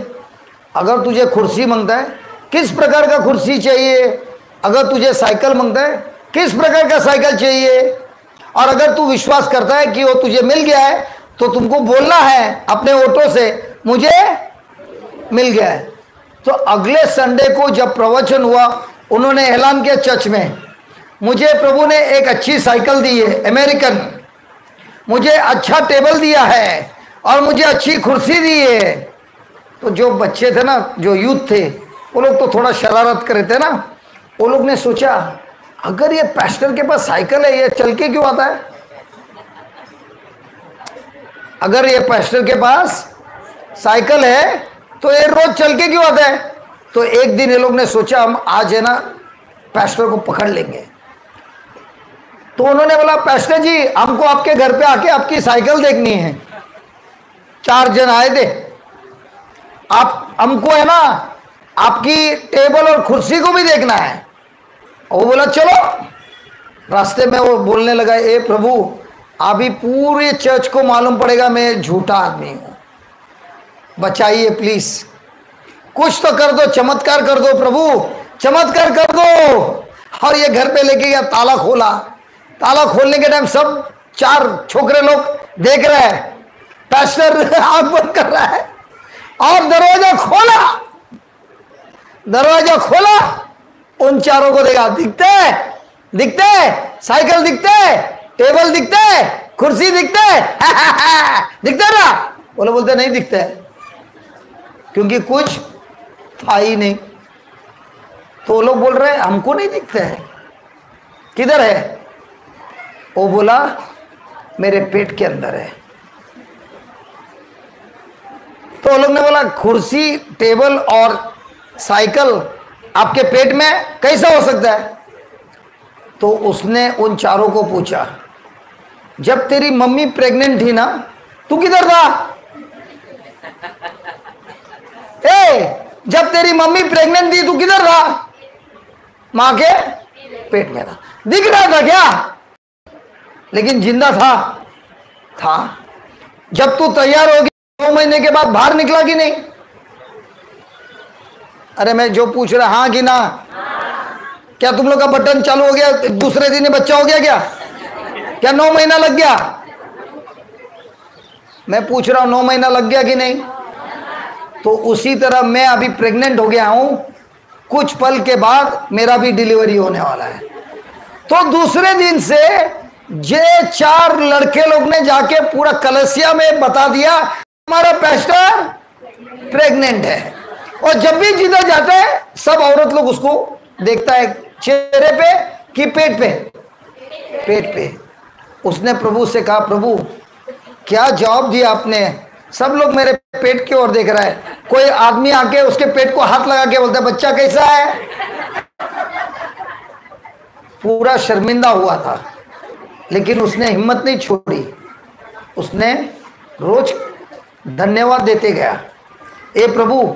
अगर तुझे कुर्सी मांगता है, किस प्रकार का कुर्सी चाहिए? अगर तुझे साइकिल मांगता है, किस प्रकार का साइकिल चाहिए? और अगर तू विश्वास करता है कि वो तुझे मिल गया है तो तुमको बोलना है अपने ऑटो से, मुझे मिल गया है। तो अगले संडे को जब प्रवचन हुआ, उन्होंने ऐलान किया चर्च में, मुझे प्रभु ने एक अच्छी साइकिल दी है अमेरिकन, मुझे अच्छा टेबल दिया है और मुझे अच्छी कुर्सी दी है। तो जो बच्चे थे ना, जो यूथ थे, वो लोग तो थोड़ा शरारत कर रहे थे ना, वो लोग ने सोचा अगर ये पास्टर के पास साइकिल है, ये चल के क्यों आता है? अगर ये पास्टर के पास साइकिल है तो ये रोज चल के क्यों आता है? तो एक दिन ये लोग ने सोचा हम आज है ना पास्टर को पकड़ लेंगे। तो उन्होंने बोला, पास्टर जी हमको आपके घर पे आके आपकी साइकिल देखनी है। 4 जन आए थे, आप हमको है ना आपकी टेबल और कुर्सी को भी देखना है। वो बोला चलो। रास्ते में वो बोलने लगा, ए प्रभु अभी पूरे चर्च को मालूम पड़ेगा मैं झूठा आदमी हूं, बचाइए प्लीज, कुछ तो कर दो, चमत्कार कर दो प्रभु, चमत्कार कर दो। और ये घर पे लेके गया, ताला खोला। ताला खोलने के टाइम सब 4 छोकरे लोग देख रहे हैं, पास्टर आंख बंद कर रहा है और दरवाजा खोला। दरवाजा खोला, उन चारों को देखा, दिखते साइकिल दिखते, टेबल दिखते, कुर्सी दिखते दिखते ना? बोलते नहीं दिखते, क्योंकि कुछ था ही नहीं। तो वो लोग बोल रहे हैं हमको नहीं दिखते है, किधर है? वो बोला मेरे पेट के अंदर है। तो वो लोग ने बोला कुर्सी, टेबल और साइकिल आपके पेट में कैसा हो सकता है? तो उसने उन चारों को पूछा, जब तेरी मम्मी प्रेग्नेंट थी ना, तू किधर था? जब तेरी मम्मी प्रेग्नेंट थी तू किधर था? मां के पेट में था। दिख रहा था क्या? लेकिन जिंदा था। जब तू तैयार हो गया 9 महीने के बाद बाहर निकला कि नहीं? अरे मैं जो पूछ रहा, हाँ कि ना? क्या तुम लोग का बटन चालू हो गया, दूसरे दिन ही बच्चा हो गया क्या 9 महीना लग गया? मैं पूछ रहा हूं 9 महीना लग गया कि नहीं? तो उसी तरह मैं अभी प्रेग्नेंट हो गया हूं, कुछ पल के बाद मेरा भी डिलीवरी होने वाला है। तो दूसरे दिन से जे 4 लड़के लोग ने जाके पूरा कलसिया में बता दिया हमारा पास्टर प्रेग्नेंट है। और जब भी जिधर जाता है सब औरत लोग उसको देखता है, चेहरे पे कि पेट पे। उसने प्रभु से कहा, प्रभु क्या जवाब दिया आपने? सब लोग मेरे पेट की ओर देख रहा है। कोई आदमी आके उसके पेट को हाथ लगा के बोलता है बच्चा कैसा है? पूरा शर्मिंदा हुआ था, लेकिन उसने हिम्मत नहीं छोड़ी। उसने रोज धन्यवाद देते गया, ए प्रभु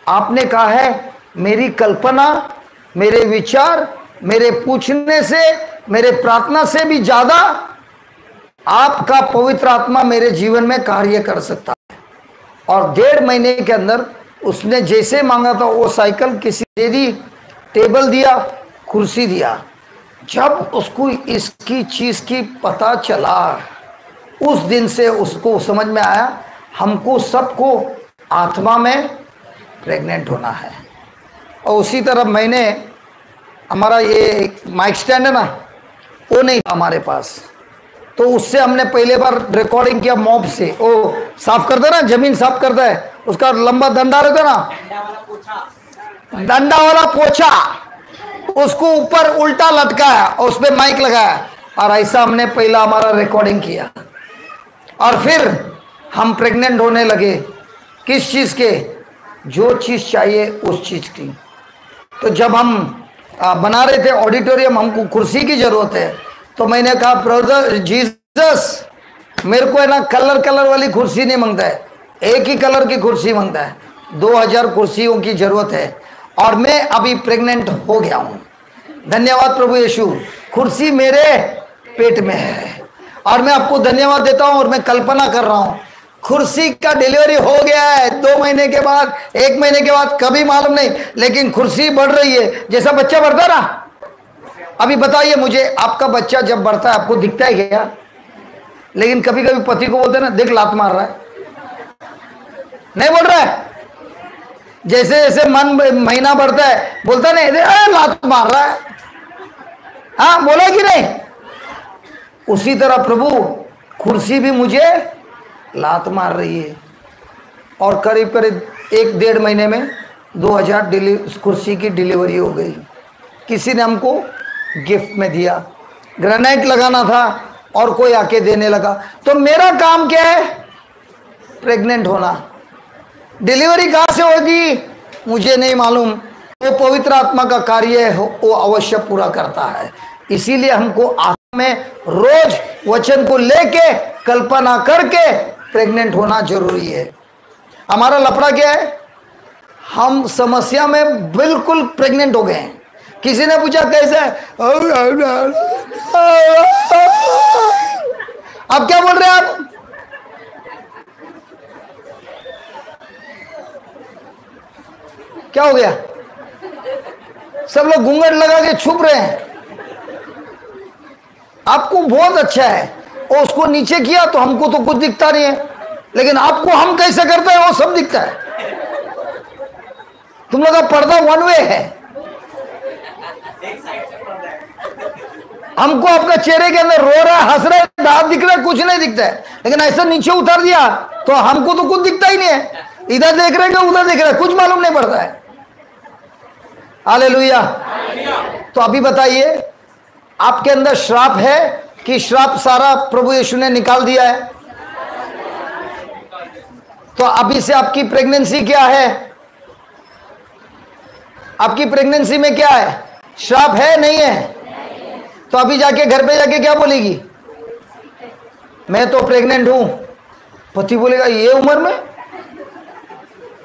आपने कहा है मेरी कल्पना, मेरे विचार, मेरे पूछने से, मेरे प्रार्थना से भी ज्यादा आपका पवित्र आत्मा मेरे जीवन में कार्य कर सकता है। और 1.5 महीने के अंदर उसने जैसे मांगा था वो साइकिल किसी दे दी, टेबल दिया, कुर्सी दिया। जब उसको इसकी चीज की पता चला, उस दिन से उसको समझ में आया हमको सबको आत्मा में प्रेग्नेंट होना है। और उसी तरह मैंने, हमारा ये माइक स्टैंड है ना, वो नहीं था हमारे पास, तो उससे हमने पहले बार रिकॉर्डिंग किया मॉप से। वो साफ करता है ना, जमीन साफ करता है, उसका लंबा डंडा रहता ना, डंडा वाला पोछा, उसको ऊपर उल्टा लटकाया और उस पर माइक लगाया, और ऐसा हमने पहला हमारा रिकॉर्डिंग किया। और फिर हम प्रेग्नेंट होने लगे। किस चीज़ के? जो चीज़ चाहिए उस चीज़ की। तो जब हम बना रहे थे ऑडिटोरियम, हमको कुर्सी की ज़रूरत है, तो मैंने कहा ब्रदर जीसस, मेरे को है ना कलर वाली कुर्सी नहीं मांगता है, एक ही कलर की कुर्सी मांगता है। 2000 कुर्सियों की ज़रूरत है, और मैं अभी प्रेग्नेंट हो गया हूँ। धन्यवाद प्रभु यीशु, कुर्सी मेरे पेट में है। और मैं आपको धन्यवाद देता हूँ, और मैं कल्पना कर रहा हूँ कुर्सी का डिलीवरी हो गया है 2 महीने के बाद, 1 महीने के बाद, कभी मालूम नहीं, लेकिन कुर्सी बढ़ रही है। जैसा बच्चा बढ़ता है ना, अभी बताइए मुझे, आपका बच्चा जब बढ़ता है आपको दिखता है क्या? लेकिन कभी कभी पति को बोलते हैं ना, देख लात मार रहा है, नहीं बोल रहा है? जैसे जैसे महीना बढ़ता है बोलता नहीं, लात मार रहा है, हाँ बोला कि नहीं? उसी तरह प्रभु कुर्सी भी मुझे लात मार रही है। और करीब करीब 1-1.5 महीने में 2000 कुर्सी की डिलीवरी हो गई। किसी ने हमको गिफ्ट में दिया, ग्रेनाइट लगाना था और कोई आके देने लगा। तो मेरा काम क्या है? प्रेग्नेंट होना। डिलीवरी कहाँ से होगी मुझे नहीं मालूम, वो पवित्र आत्मा का कार्य है, वो अवश्य पूरा करता है। इसीलिए हमको आत्मा में रोज वचन को लेके कल्पना करके प्रेग्नेंट होना जरूरी है। हमारा लफड़ा क्या है? हम समस्या में बिल्कुल प्रेग्नेंट हो गए हैं। किसी ने पूछा कैसे है, अब क्या बोल रहे हैं आप? क्या हो गया? सब लोग घूंघट लगा के छुप रहे हैं। आपको बहुत अच्छा है, और उसको नीचे किया तो हमको तो कुछ दिखता नहीं है, लेकिन आपको हम कैसे करते हैं वो सब दिखता है। तुम लोग का पर्दा 1 वे है। हमको आपका चेहरे के अंदर रो रहा है, हंस रहा है, दांत दिख रहा है, कुछ नहीं दिखता है, लेकिन ऐसा नीचे उतार दिया तो हमको तो कुछ दिखता ही नहीं है। इधर देख रहे हैं उधर देख रहे हैं, कुछ मालूम नहीं पड़ता है। हालेलुया। तो अभी बताइए, आपके अंदर श्राप है कि श्राप सारा प्रभु यीशु ने निकाल दिया है? तो अभी से आपकी प्रेगनेंसी क्या है? आपकी प्रेगनेंसी में क्या है? श्राप है नहीं है? तो अभी जाके घर पे जाके क्या बोलेगी? मैं तो प्रेग्नेंट हूं। पति बोलेगा ये उम्र में?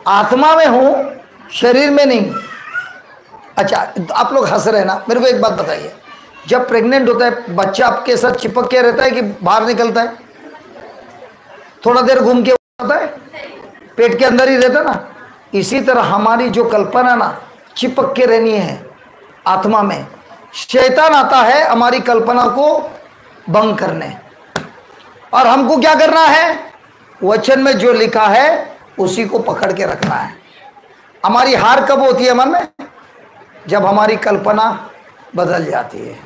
आत्मा में हूं, शरीर में नहीं। अच्छा, आप लोग हंस रहे हैं ना, मेरे को एक बात बताइए, जब प्रेग्नेंट होता है बच्चा आपके साथ चिपक के रहता है कि बाहर निकलता है? थोड़ा देर घूम के आता है, पेट के अंदर ही रहता ना। इसी तरह हमारी जो कल्पना ना चिपक के रहनी है आत्मा में। शैतान आता है हमारी कल्पना को भंग करने, और हमको क्या करना है? वचन में जो लिखा है उसी को पकड़ के रखना है। हमारी हार कब होती है मन में? जब हमारी कल्पना बदल जाती है।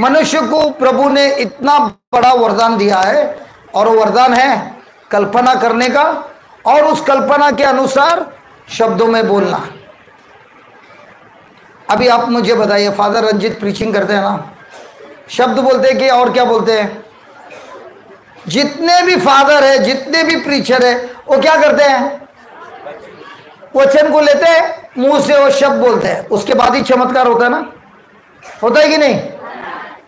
मनुष्य को प्रभु ने इतना बड़ा वरदान दिया है, और वो वरदान है कल्पना करने का, और उस कल्पना के अनुसार शब्दों में बोलना। अभी आप मुझे बताइए, फादर रंजित प्रीचिंग करते हैं ना, शब्द बोलते हैं कि और क्या बोलते हैं? जितने भी फादर है, जितने भी प्रीचर है, वो क्या करते हैं? वचन को लेते हैं, मुंह से वो शब्द बोलते हैं, उसके बाद ही चमत्कार होता है ना, होता है कि नहीं?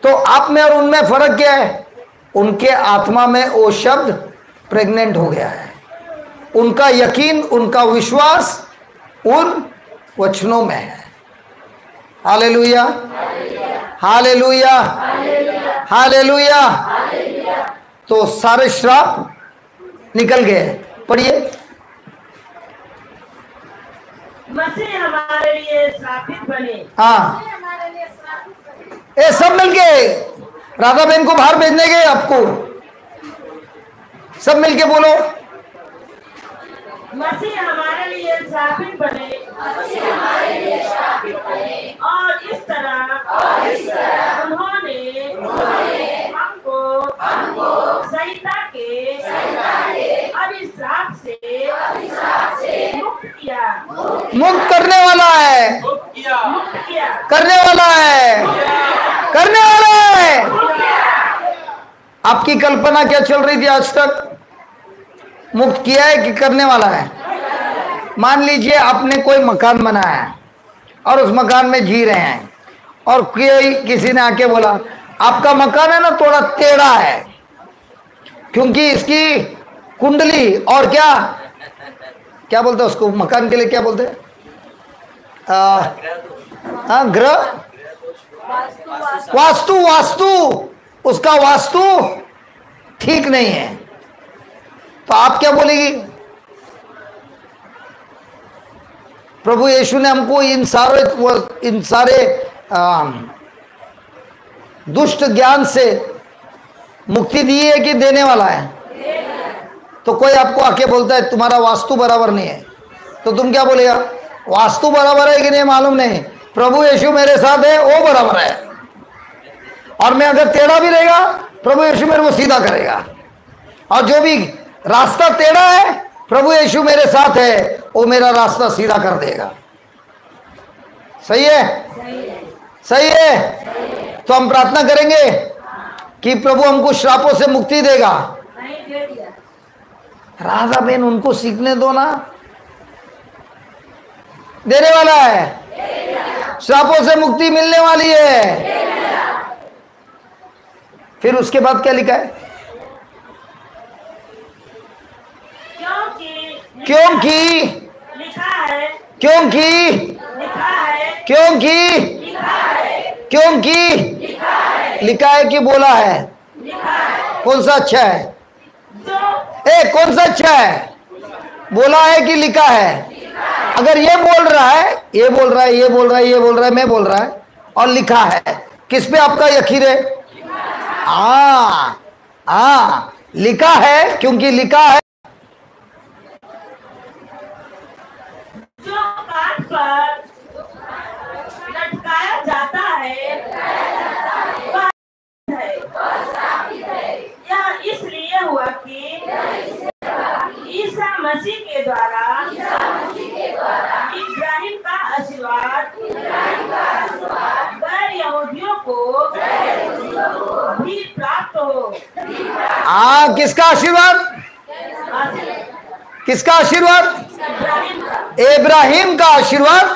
तो आप में और उनमें फर्क क्या है? उनके आत्मा में वो शब्द प्रेग्नेंट हो गया है। उनका यकीन, उनका विश्वास उन वचनों में है। Hallelujah, hallelujah, hallelujah. तो सारे श्राप निकल गए। पढ़िए, मसीह हमारे लिए श्रापित बने। हाँ, ये सब मिलके राधा बहन को बाहर भेजने गए। आपको सब मिलके बोलो, मसीह हमारे लिए श्रापित बने और इस तरह उन्होंने हमको संहिता के अभिशाप से मुक्त करने वाला है, करने वाला है, करने वाला है। आपकी कल्पना क्या चल रही थी आज तक? मुक्त किया है कि करने वाला है? मान लीजिए आपने कोई मकान बनाया है और उस मकान में जी रहे हैं और किसी ने आके बोला आपका मकान है ना थोड़ा टेढ़ा है क्योंकि इसकी कुंडली और क्या क्या बोलते हैं उसको, मकान के लिए क्या बोलते हैं? ग्रह, वास्तु, वास्तु, उसका वास्तु ठीक नहीं है। तो आप क्या बोलेगी? प्रभु यीशु ने हमको इन सारे दुष्ट ज्ञान से मुक्ति दी है कि देने वाला है? तो कोई आपको आके बोलता है तुम्हारा वास्तु बराबर नहीं है, तो तुम क्या बोलेगा? वास्तु बराबर है कि नहीं मालूम नहीं, प्रभु यीशु मेरे साथ है वो बराबर है, और मैं अगर टेढ़ा भी रहेगा प्रभु यीशु मेरे को सीधा करेगा, और जो भी रास्ता टेढ़ा है प्रभु यीशु मेरे साथ है वो मेरा रास्ता सीधा कर देगा। सही है? सही है। तो हम प्रार्थना करेंगे कि प्रभु हमको श्रापों से मुक्ति देगा। राधा बहन उनको सीखने दो ना, देने वाला है, श्रापों से मुक्ति मिलने वाली है। फिर उसके बाद क्या लिखा है? क्योंकि लिखा है, क्योंकि लिखा है, क्योंकि लिखा है, क्योंकि लिखा है कि बोला है? लिखा है। कौन सा अच्छा है? जो कौन सा अच्छा है? बोला है कि लिखा है? अगर ये बोल रहा है, ये बोल रहा है, ये बोल रहा है, ये बोल रहा है, मैं बोल रहा है और लिखा है, किस पे आपका यकीन है? लिखा है, क्योंकि लिखा है। जो काठ पर लटकाया जाता है वह है। यह इसलिए हुआ कि ईसा मसीह के द्वारा इब्राहिम का आशीर्वाद गैर यहूदियों को भी प्राप्त हो। किसका आशीर्वाद? किसका आशीर्वाद? इब्राहिम का आशीर्वाद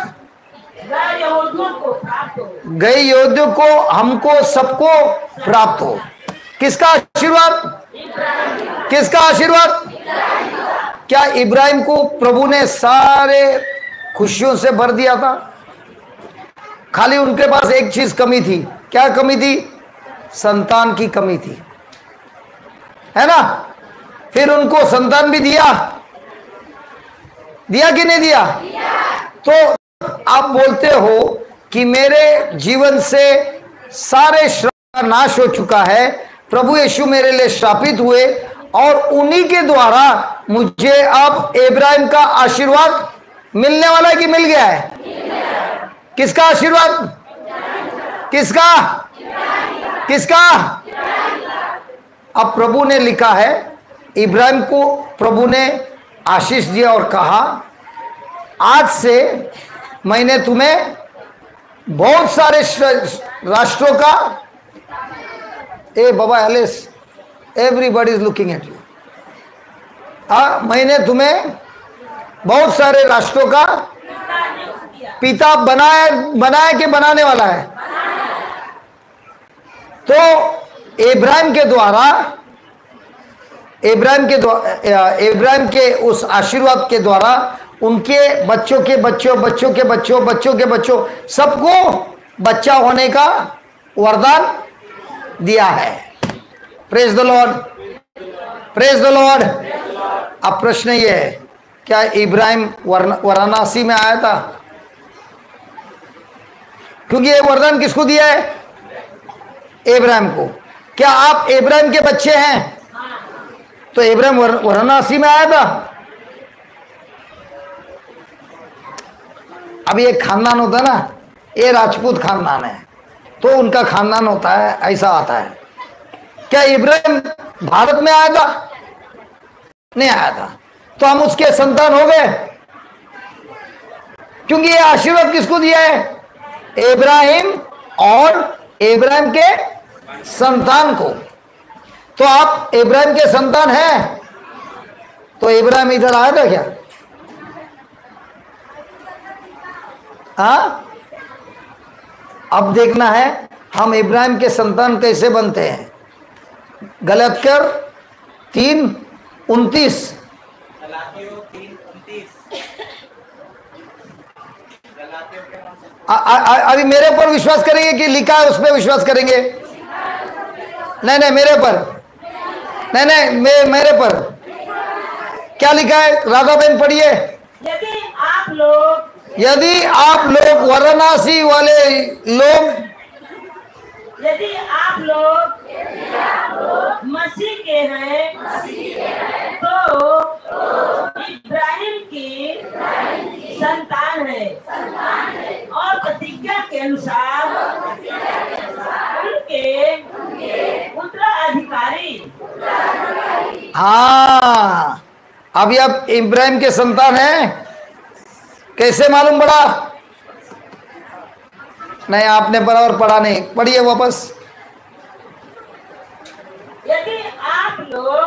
गैर यहूदियों को प्राप्त हो। गए योद्धियों को, हमको सबको प्राप्त हो। किसका आशीर्वाद? किसका आशीर्वाद? क्या इब्राहिम को प्रभु ने सारे खुशियों से भर दिया था? खाली उनके पास एक चीज कमी थी। क्या कमी थी? संतान की कमी थी, है ना? फिर उनको संतान भी दिया, दिया कि नहीं दिया? तो आप बोलते हो कि मेरे जीवन से सारे श्राप का नाश हो चुका है, प्रभु यीशु मेरे लिए श्रापित हुए और उन्हीं के द्वारा मुझे अब इब्राहिम का आशीर्वाद मिलने वाला है कि मिल गया है? किसका आशीर्वाद? किसका? किसका? अब प्रभु ने लिखा है, इब्राहिम को प्रभु ने आशीष दिया और कहा आज से मैंने तुम्हें बहुत सारे राष्ट्रों का, ए बाबा एलिस, everybody is looking at you, मैंने तुम्हें बहुत सारे राष्ट्रों का पिता बनाया कि बनाने वाला है। तो इब्राहिम के उस आशीर्वाद के द्वारा उनके बच्चों के बच्चों, बच्चों के बच्चों, बच्चों के बच्चों, सबको बच्चा होने का वरदान दिया है। Praise the Lord, praise the Lord. अब प्रश्न ये है, क्या इब्राहिम वाराणसी में आया था? क्योंकि ये वरदान किसको दिया है? इब्राहिम को। क्या आप इब्राहिम के बच्चे हैं? तो इब्राहिम वाराणसी में आया था? अभी एक खानदान होता है ना, ये राजपूत खानदान है, तो उनका खानदान होता है, ऐसा आता है। क्या इब्राहिम भारत में आया था? नहीं आया था। तो हम उसके संतान हो गए, क्योंकि ये आशीर्वाद किसको दिया है? इब्राहिम और इब्राहिम के संतान को। तो आप इब्राहिम के संतान हैं। तो इब्राहिम इधर आया था क्या? हाँ, अब देखना है हम इब्राहिम के संतान कैसे बनते हैं। गलातियर 3:29। अभी मेरे पर विश्वास करेंगे कि लिखा है उस पर विश्वास करेंगे? नहीं नहीं, मेरे पर नहीं नहीं, मेरे पर क्या लिखा है? राधा बहन पढ़िए। यदि आप लोग वाराणसी वाले लोग, यदि आप लोग मसीह के हैं तो इब्राहिम की संतान है और प्रतिज्ञा के अनुसार उनके उत्तराधिकारी। हाँ, अभी आप इब्राहिम के संतान हैं। कैसे मालूम पड़ा? नहीं, आपने बराबर पढ़ा नहीं, पढ़िए वापस। यदि आप लोग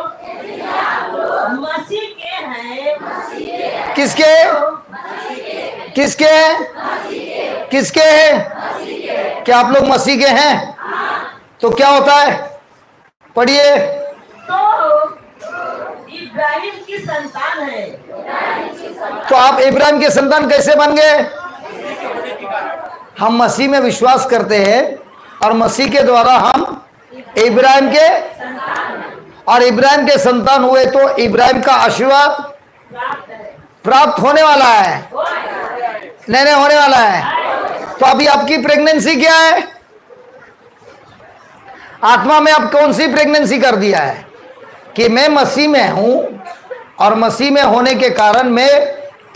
मसीह के हैं। किसके? किसके? किसके हैं? क्या आप लोग मसीह के हैं? तो क्या होता है? पढ़िए। तो इब्राहिम की संतान है। तो आप इब्राहिम के संतान कैसे बन गए? हम मसीह में विश्वास करते हैं और मसीह के द्वारा हम इब्राहिम के और इब्राहिम के संतान हुए, तो इब्राहिम का आशीर्वाद प्राप्त होने वाला है। नहीं नहीं, होने वाला है। तो अभी आपकी प्रेगनेंसी क्या है? आत्मा में आप कौन सी प्रेगनेंसी कर दिया है कि मैं मसीह में हूं और मसीह में होने के कारण मैं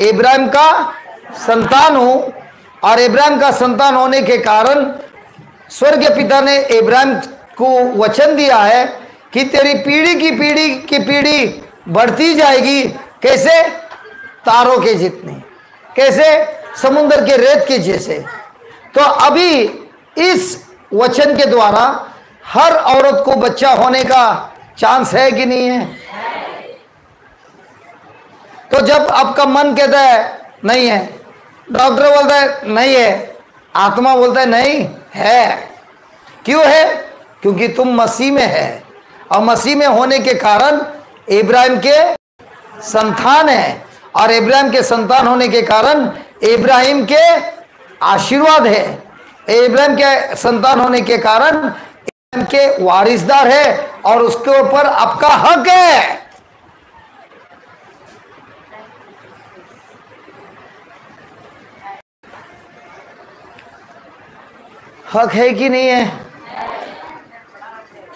इब्राहिम का संतान हूं, और इब्राहिम का संतान होने के कारण स्वर्गीय पिता ने इब्राहिम को वचन दिया है कि तेरी पीढ़ी की पीढ़ी की पीढ़ी बढ़ती जाएगी। कैसे? तारों के जितनी। कैसे? समुद्र के रेत के जैसे। तो अभी इस वचन के द्वारा हर औरत को बच्चा होने का चांस है कि नहीं है? तो जब आपका मन कहता है नहीं है, डॉक्टर बोलता है नहीं है, आत्मा बोलता है नहीं है। क्यों है? क्योंकि तुम मसीह में है, और मसीह में होने के कारण इब्राहिम के संतान है, और इब्राहिम के संतान होने के कारण इब्राहिम के आशीर्वाद है। इब्राहिम के संतान होने के कारण इब्राहिम के वारिसदार है, और उसके ऊपर आपका हक है। हक है कि नहीं है?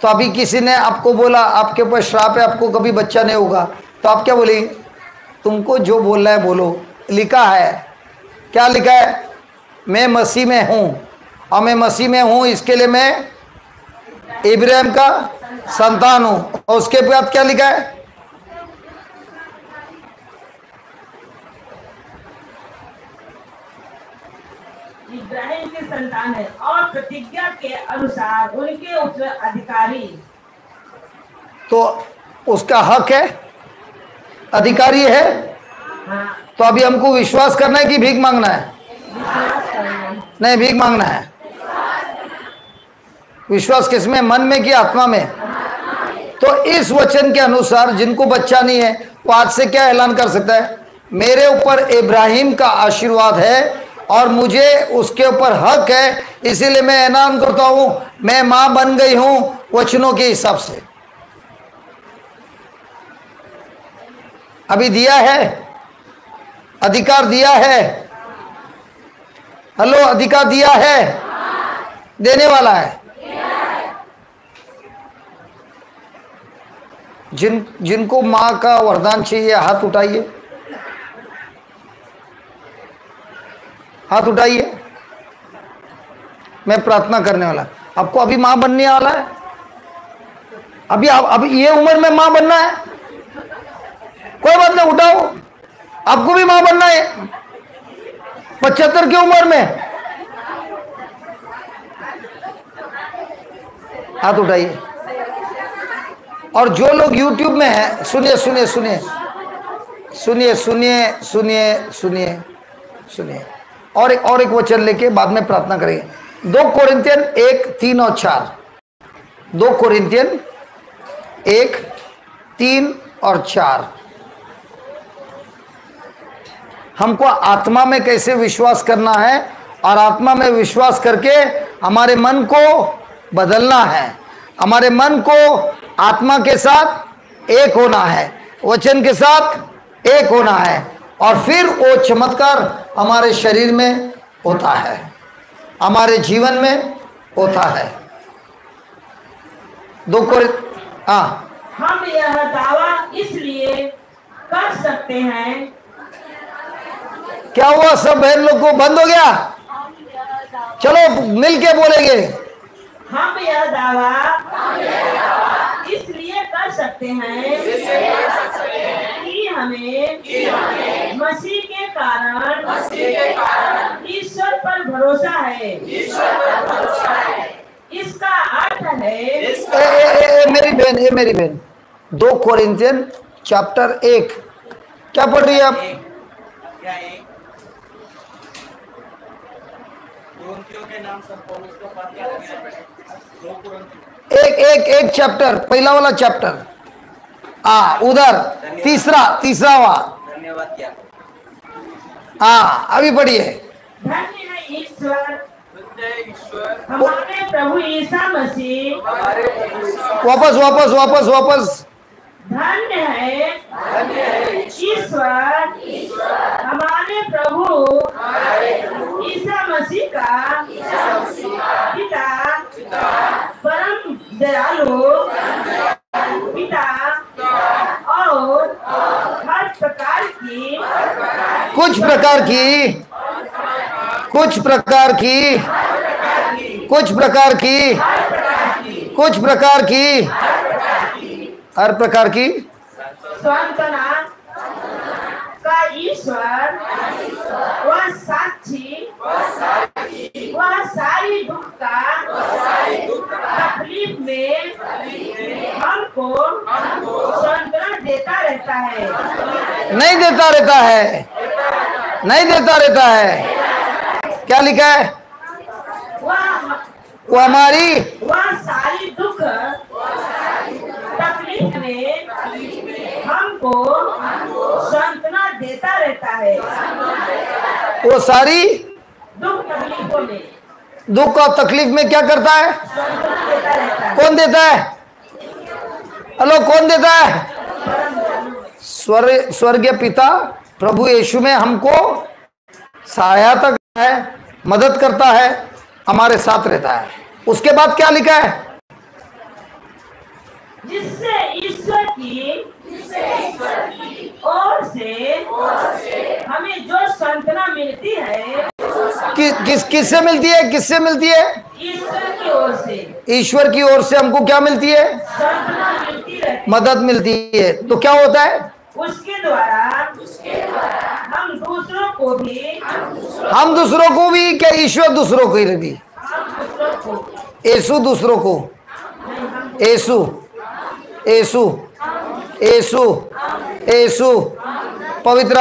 तो अभी किसी ने आपको बोला आपके ऊपर श्राप है, आपको कभी बच्चा नहीं होगा, तो आप क्या बोलेंगे? तुमको जो बोलना है बोलो। लिखा है, क्या लिखा है? मैं मसीह में हूं, और मैं मसीह में हूं इसके लिए मैं इब्राहिम का संतान हूं। और उसके बाद क्या लिखा है? इब्राहिम की संतान है और प्रतिज्ञा के अनुसार उनके उत्तराधिकारी। तो उसका हक है, अधिकारी है। हाँ। तो अभी हमको विश्वास करना है कि भीख मांगना है? नहीं, भीख मांगना है। विश्वास किसमें? मन में कि आत्मा में? तो इस वचन के अनुसार जिनको बच्चा नहीं है वो आज से क्या ऐलान कर सकता है? मेरे ऊपर इब्राहिम का आशीर्वाद है और मुझे उसके ऊपर हक है, इसीलिए मैं ऐलान करता हूं मैं मां बन गई हूं वचनों के हिसाब से। अभी दिया है, अधिकार दिया है। हेलो, अधिकार दिया है, देने वाला है। जिनको मां का वरदान चाहिए हाथ उठाइए। हाथ उठाइए। मैं प्रार्थना करने वाला। आपको अभी मां बनने वाला है? अभी ये उम्र में मां बनना है? कोई बात नहीं, उठाओ। आपको भी मां बनना है 75 की उम्र में? हाथ उठाइए। और जो लोग YouTube में हैं, सुनिए सुनिए सुनिए सुनिए सुनिए सुनिए सुनिए सुनिए। और एक वचन लेके बाद में प्रार्थना करेंगे। 2 कोरिन्थियन 1:3 और 4। 2 कोरिन्थियन 1:3 और 4। हमको आत्मा में कैसे विश्वास करना है और आत्मा में विश्वास करके हमारे मन को बदलना है। हमारे मन को आत्मा के साथ एक होना है, वचन के साथ एक होना है, और फिर वो चमत्कार हमारे शरीर में होता है, हमारे जीवन में होता है। 2 कोरिन्थियन। हम यह दावा इसलिए कर सकते हैं। क्या हुआ? सब बहन लोग को बंद हो गया? चलो मिलके बोलेंगे। हम यह दावा इसलिए कर सकते हैं कि हमें मसीह के कारण ईश्वर पर भरोसा है। इसका अर्थ है मेरी बहन 2 कोरिन्थियन चैप्टर 1 क्या पढ़ रही है आप? एक चैप्टर, पहला वाला चैप्टर उधर तीसरा हुआ। धन्यवाद क्या? अभी पढ़िए। धन्य है ईश्वर हमारे प्रभु ईसा मसीह। वापस। धन्य है ईश्वर हमारे प्रभु ईसा मसीह का पिता, परम दयालु पिता, और हर प्रकार की कुछ प्रकार की सांत्वना का ईश्वर, वह साक्षी, वह सारी दुख का तकलीफ में हमको सांत्वना देता रहता है। नहीं देता रहता है। क्या लिखा है? वो हमारी वह सारी दुख तकलीफ में हमको सांत्वना देता रहता है। वो सारी दुख तकलीफों में, दुख और तकलीफ में क्या करता है? सांत्वना देता रहता है। कौन देता है? हेलो, कौन देता है? स्वर्गीय पिता प्रभु यीशु में हमको सहायता करता है, मदद करता है, हमारे साथ रहता है। उसके बाद क्या लिखा है? जिससे ईश्वर की ओर से हमें जो सांत्वना मिलती है। किससे मिलती है? ईश्वर की ओर से। ईश्वर की ओर से हमको क्या मिलती है? सांत्वना मिलती है, मदद मिलती है। तो क्या होता है? उसके द्वारा हम दूसरों को भी क्या? ईश्वर दूसरों को ही भी? यीशु दूसरों को, यीशु पवित्र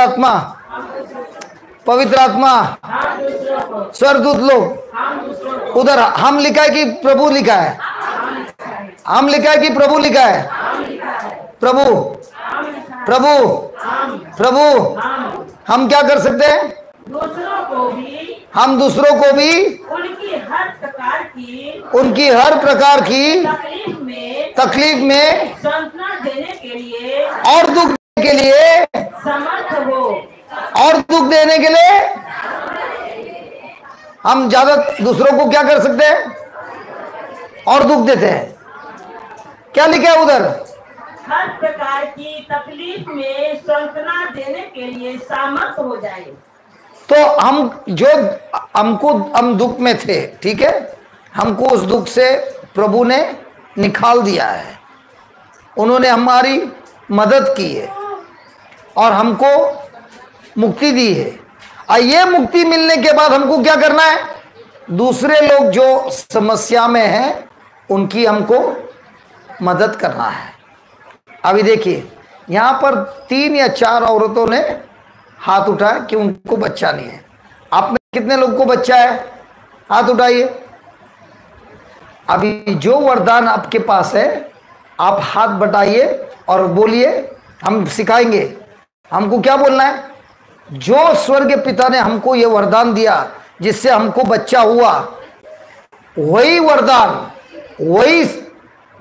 आत्मा स्वर्गदूत लोग। उधर हम लिखा है कि प्रभु लिखा है? हम लिखा है कि प्रभु लिखा है? प्रभु हम क्या कर सकते हैं? हम दूसरों को भी उनकी हर प्रकार की तकलीफ में सांत्वना देने के लिए और दुख देने के लिए समर्थ हो। और दुख देने के लिए हम ज्यादा दूसरों को क्या कर सकते हैं? और दुख देते हैं। क्या लिखा है उधर? हर प्रकार की तकलीफ में सांत्वना देने के लिए सामर्थ हो जाए। तो हम दुख में थे, ठीक है, हमको उस दुख से प्रभु ने निकाल दिया है, उन्होंने हमारी मदद की है और हमको मुक्ति दी है। और ये मुक्ति मिलने के बाद हमको क्या करना है? दूसरे लोग जो समस्या में हैं उनकी हमको मदद करना है। अभी देखिए यहाँ पर 3 या 4 औरतों ने हाथ उठाया कि उनको बच्चा नहीं है। आप में कितने लोग को बच्चा है? हाथ उठाइए। अभी जो वरदान आपके पास है आप हाथ बटाइए और बोलिए, हम सिखाएंगे। हमको क्या बोलना है? जो स्वर्ग पिता ने हमको ये वरदान दिया जिससे हमको बच्चा हुआ, वही वरदान, वही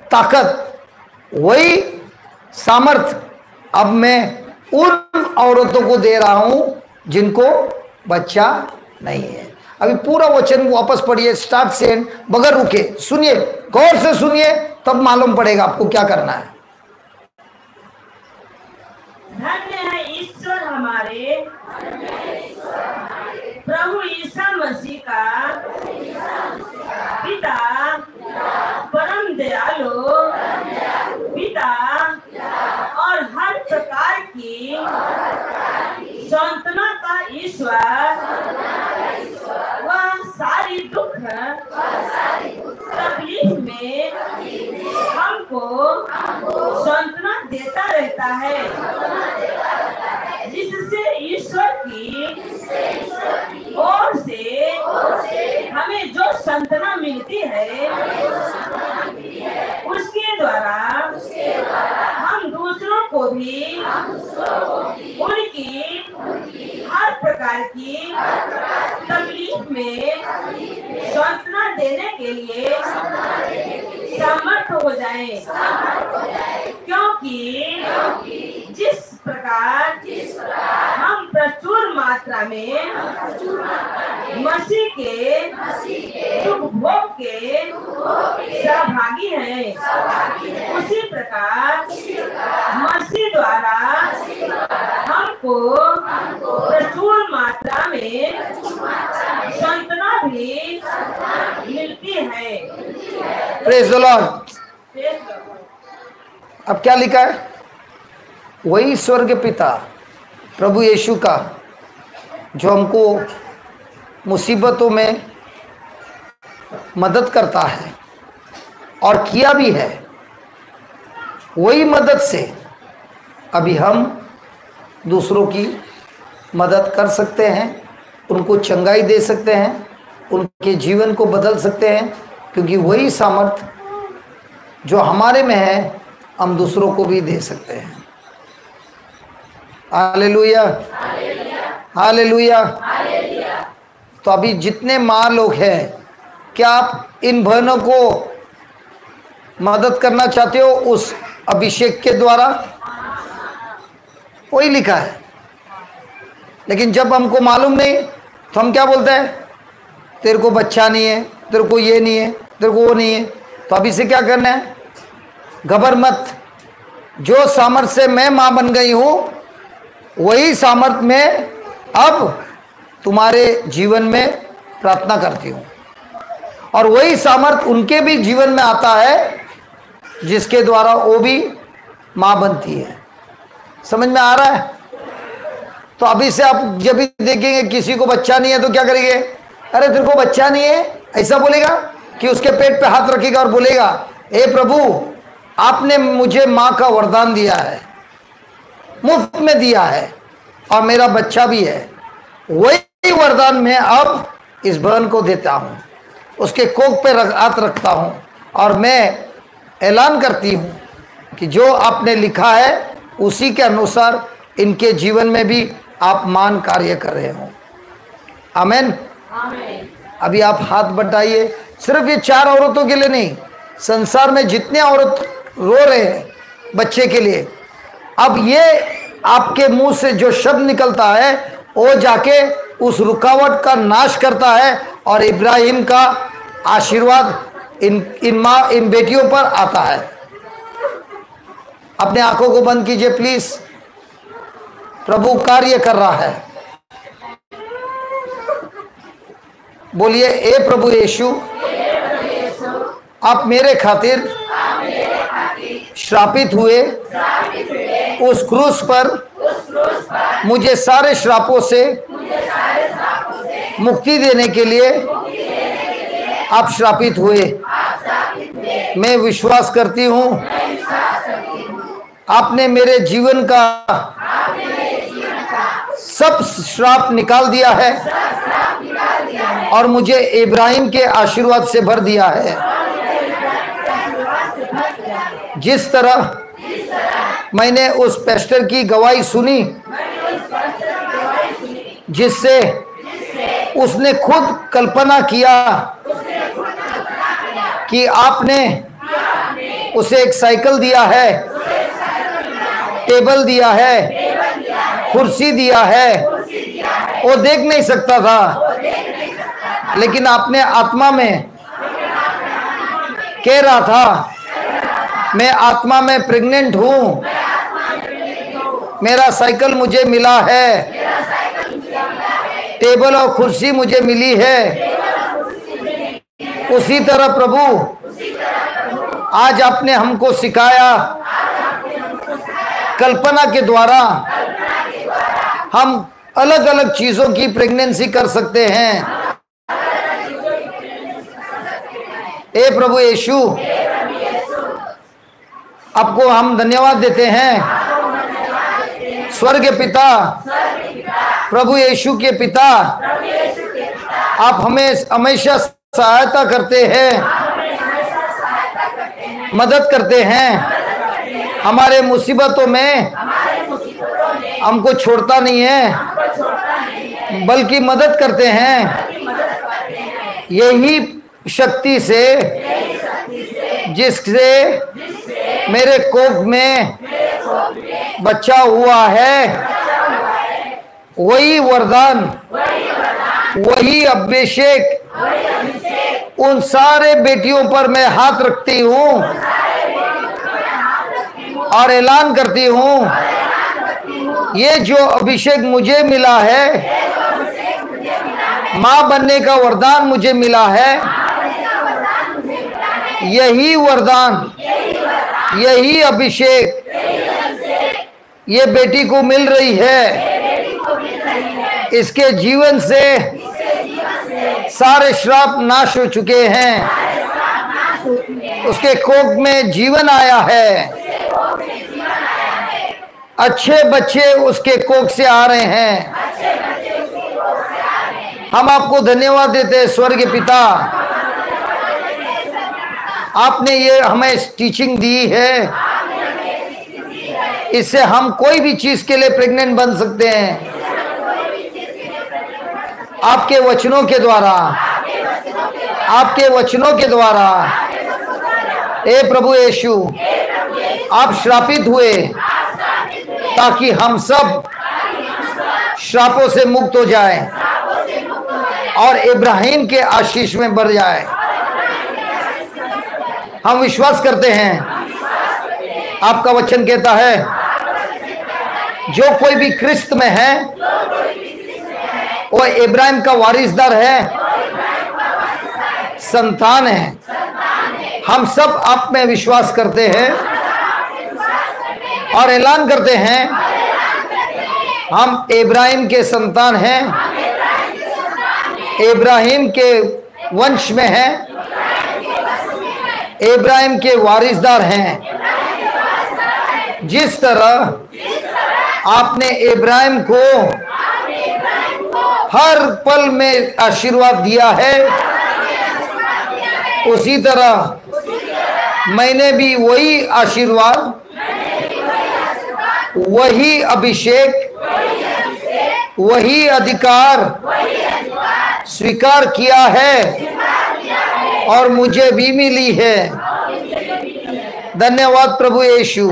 ताकत, वही सामर्थ अब मैं उन औरतों को दे रहा हूं जिनको बच्चा नहीं है। अभी पूरा वचन वापस पढ़िए, स्टार्ट से एंड, बगैर रुके सुनिए, गौर से सुनिए, तब मालूम पड़ेगा आपको क्या करना है। धन्य है ईश्वर हमारे प्रभु ईसा मसीह का पिता, परम दयालु पिता और हर प्रकार की सांत्वना का ईश्वर, वह सारी दुख तकलीफ में हमको सांत्वना देता रहता है, जिससे ईश्वर की ओर से हमें जो सांत्वना मिलती है उसके द्वारा हम दूसरों को भी उनकी हर प्रकार की तकलीफ में सांत्वना देने के लिए समर्थ हो जाए, क्योंकि जिस प्रकार हम प्रचुर मात्रा में मसीह के दुख भोग के सहभागी हैं, उसी प्रकार मसीह द्वारा हमको प्रचुर मात्रा में सांत्वना भी मिलती है। Praise the Lord. अब क्या लिखा है? वही स्वर्ग पिता प्रभु यीशु का जो हमको मुसीबतों में मदद करता है और किया भी है, वही मदद से अभी हम दूसरों की मदद कर सकते हैं, उनको चंगाई दे सकते हैं, उनके जीवन को बदल सकते हैं, क्योंकि वही सामर्थ जो हमारे में है हम दूसरों को भी दे सकते हैं। Hallelujah, hallelujah. तो अभी जितने माँ लोग हैं, क्या आप इन बहनों को मदद करना चाहते हो उस अभिषेक के द्वारा? वही लिखा है। लेकिन जब हमको मालूम नहीं तो हम क्या बोलते हैं? तेरे को बच्चा नहीं है, तेरे को ये नहीं है, तेरे को वो नहीं है। तो अभी से क्या करना है? घबर मत। जो सामर्थ से मैं माँ बन गई हूँ, वही सामर्थ में अब तुम्हारे जीवन में प्रार्थना करती हूँ, और वही सामर्थ उनके भी जीवन में आता है जिसके द्वारा वो भी माँ बनती है। समझ में आ रहा है? तो अभी से आप जब भी देखेंगे किसी को बच्चा नहीं है तो क्या करेंगे? अरे तेरे को बच्चा नहीं है, ऐसा बोलेगा कि उसके पेट पे हाथ रखेगा और बोलेगा, हे प्रभु आपने मुझे माँ का वरदान दिया है, मुफ्त में दिया है, और मेरा बच्चा भी है। वही वरदान मैं अब इस बहन को देता हूँ, उसके कोख पे हाथ रखता हूँ, और मैं ऐलान करती हूँ कि जो आपने लिखा है उसी के अनुसार इनके जीवन में भी आप मान कार्य कर रहे हो। आमेन। अभी आप हाथ बटाइए। सिर्फ ये 4 औरतों के लिए नहीं, संसार में जितने औरत रो रहे हैं बच्चे के लिए, अब ये आपके मुंह से जो शब्द निकलता है वो जाके उस रुकावट का नाश करता है, और इब्राहिम का आशीर्वाद इन बेटियों पर आता है। अपने आंखों को बंद कीजिए प्लीज। प्रभु कार्य कर रहा है। बोलिए, ए प्रभु यीशु, आप मेरे खातिर श्रापित हुए, उस क्रूस पर मुझे सारे श्रापों से मुक्ति देने के लिए आप श्रापित हुए। मैं विश्वास करती हूँ आपने मेरे जीवन का सब श्राप निकाल दिया है और मुझे इब्राहिम के आशीर्वाद से भर दिया है। जिस तरह मैंने उस पेस्टर की गवाही सुनी, जिससे उसने खुद कल्पना किया कि आपने उसे एक साइकिल दिया है, टेबल दिया है, कुर्सी दिया है, वो देख नहीं सकता था, लेकिन आपने आत्मा में कह रहा था, मैं आत्मा में प्रेग्नेंट हूं, मेरा साइकिल मुझे मिला है, टेबल और कुर्सी मुझे मिली है। उसी तरह प्रभु आज आपने हमको सिखाया, कल्पना के द्वारा हम अलग अलग चीजों की प्रेगनेंसी कर सकते हैं। ए प्रभु यीशु, आपको हम धन्यवाद देते हैं। स्वर्ग पिता, प्रभु यीशु के पिता, आप हमें हमेशा सहायता करते हैं, मदद करते हैं, हमारे मुसीबतों में हमको छोड़ता नहीं है, बल्कि मदद करते हैं। यही शक्ति से जिससे मेरे कोख में बच्चा हुआ है, वही वरदान, वही अभिषेक उन सारे बेटियों पर मैं हाथ रखती हूँ और ऐलान करती हूँ, ये जो अभिषेक मुझे मिला है, माँ बनने का वरदान मुझे मिला है, यही वरदान, यही अभिषेक ये बेटी को मिल रही है। इसके जीवन से सारे श्राप नाश हो चुके हैं, उसके कोख में जीवन आया है, अच्छे बच्चे उसके कोख से आ रहे हैं। हम आपको धन्यवाद देते हैं स्वर्ग पिता, आपने ये हमें टीचिंग दी है, इससे हम कोई भी चीज के लिए प्रेग्नेंट बन सकते हैं आपके वचनों के द्वारा, आपके वचनों के द्वारा। ए प्रभु यीशु, आप श्रापित हुए ताकि हम सब श्रापों से मुक्त हो जाए और इब्राहिम के आशीष में बढ़ जाए। हम विश्वास करते हैं, आपका वचन कहता है, जो कोई भी क्रिस्त में है वो इब्राहिम का वारिसदार है, संतान है। हम सब आप में विश्वास करते हैं और ऐलान करते हैं, हम इब्राहिम के संतान हैं, इब्राहिम के वंश में हैं, इब्राहिम के वारिसदार हैं। जिस तरह आपने इब्राहिम को हर पल में आशीर्वाद दिया है, उसी तरह मैंने भी वही आशीर्वाद, वही अभिषेक, वही अधिकार स्वीकार किया है और मुझे भी मिली है। धन्यवाद प्रभु यीशु,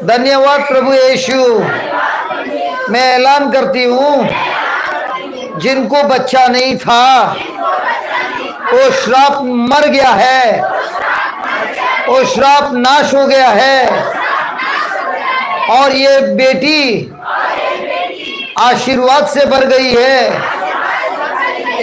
धन्यवाद प्रभु यीशु। मैं ऐलान करती हूँ, जिनको बच्चा नहीं था वो श्राप मर गया है, वो श्राप नाश हो गया है और ये बेटी आशीर्वाद से भर गई है।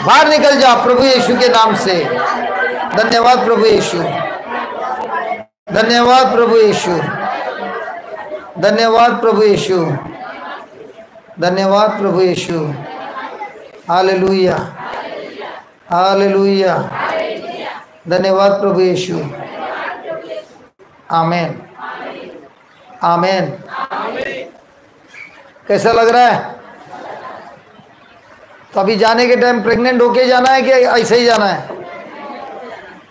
बाहर निकल जा प्रभु यीशु के नाम से। धन्यवाद प्रभु यीशु, धन्यवाद प्रभु यीशु, धन्यवाद प्रभु यीशु, धन्यवाद प्रभु यीशु। हालेलुया, हालेलुया, धन्यवाद प्रभु यीशु। आमीन, आमीन। कैसा लग रहा है? तो अभी जाने के टाइम प्रेग्नेंट होके जाना है कि ऐसे ही जाना है?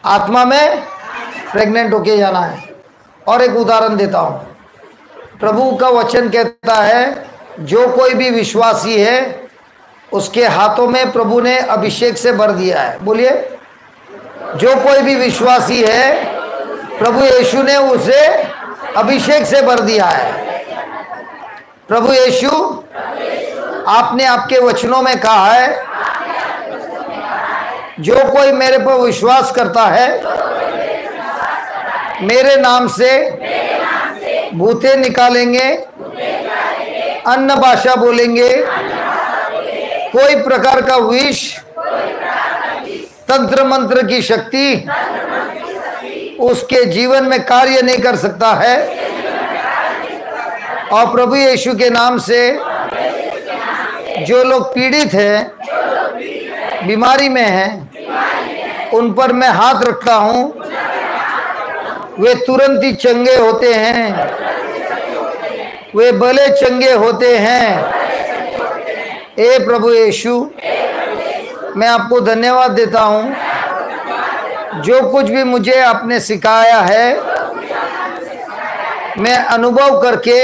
आत्मा में प्रेग्नेंट होके जाना है। और एक उदाहरण देता हूं, प्रभु का वचन कहता है जो कोई भी विश्वासी है उसके हाथों में प्रभु ने अभिषेक से भर दिया है। बोलिए, जो कोई भी विश्वासी है प्रभु यीशु ने उसे अभिषेक से भर दिया है। प्रभु यीशु, आपने आपके वचनों में कहा है जो कोई मेरे पर विश्वास करता है मेरे नाम से भूतें निकालेंगे, अन्य भाषा बोलेंगे, कोई प्रकार का विष, तंत्र मंत्र की शक्ति उसके जीवन में कार्य नहीं कर सकता है। और प्रभु यीशु के नाम से जो लोग पीड़ित हैं, बीमारी में हैं, उन पर मैं हाथ रखता हूं, वे तुरंत ही चंगे होते हैं, वे भले चंगे होते हैं। ए प्रभु यीशु, मैं आपको धन्यवाद देता हूं, जो कुछ भी मुझे आपने सिखाया है मैं अनुभव करके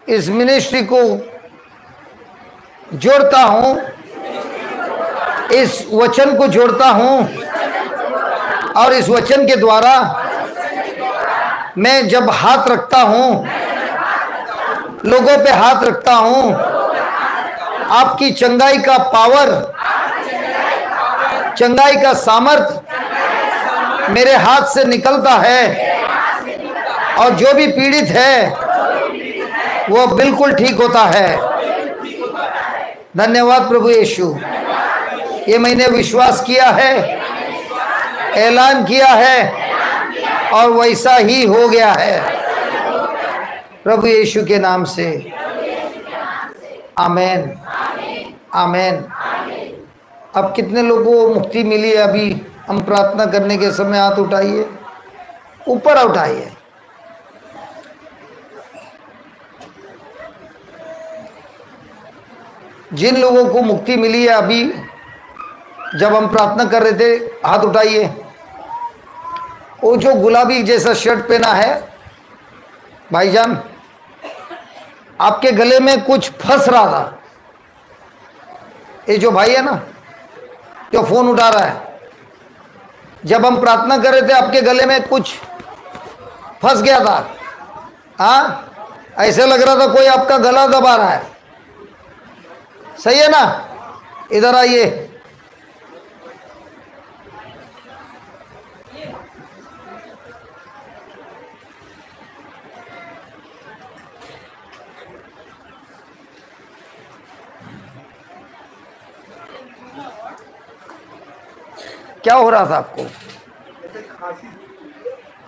इस मिनिस्ट्री को जोड़ता हूं, इस वचन को जोड़ता हूं, और इस वचन के द्वारा मैं जब हाथ रखता हूं, लोगों पे हाथ रखता हूं, आपकी चंगाई का पावर, चंगाई का सामर्थ मेरे हाथ से निकलता है, और जो भी पीड़ित है वो बिल्कुल ठीक होता है। धन्यवाद प्रभु यीशु। ये मैंने विश्वास किया है, ऐलान किया है, और वैसा ही हो गया है प्रभु यीशु के नाम से। आमीन, आमीन। अब कितने लोगों को मुक्ति मिली है? अभी हम प्रार्थना करने के समय हाथ उठाइए, ऊपर उठाइए। जिन लोगों को मुक्ति मिली है अभी जब हम प्रार्थना कर रहे थे, हाथ उठाइए। वो जो गुलाबी जैसा शर्ट पहना है भाईजान, आपके गले में कुछ फंस रहा था। ये जो भाई है ना, जो फोन उठा रहा है, जब हम प्रार्थना कर रहे थे आपके गले में कुछ फंस गया था। हाँ, ऐसे लग रहा था कोई आपका गला दबा रहा है। सही है ना? इधर आइए। क्या हो रहा था आपको?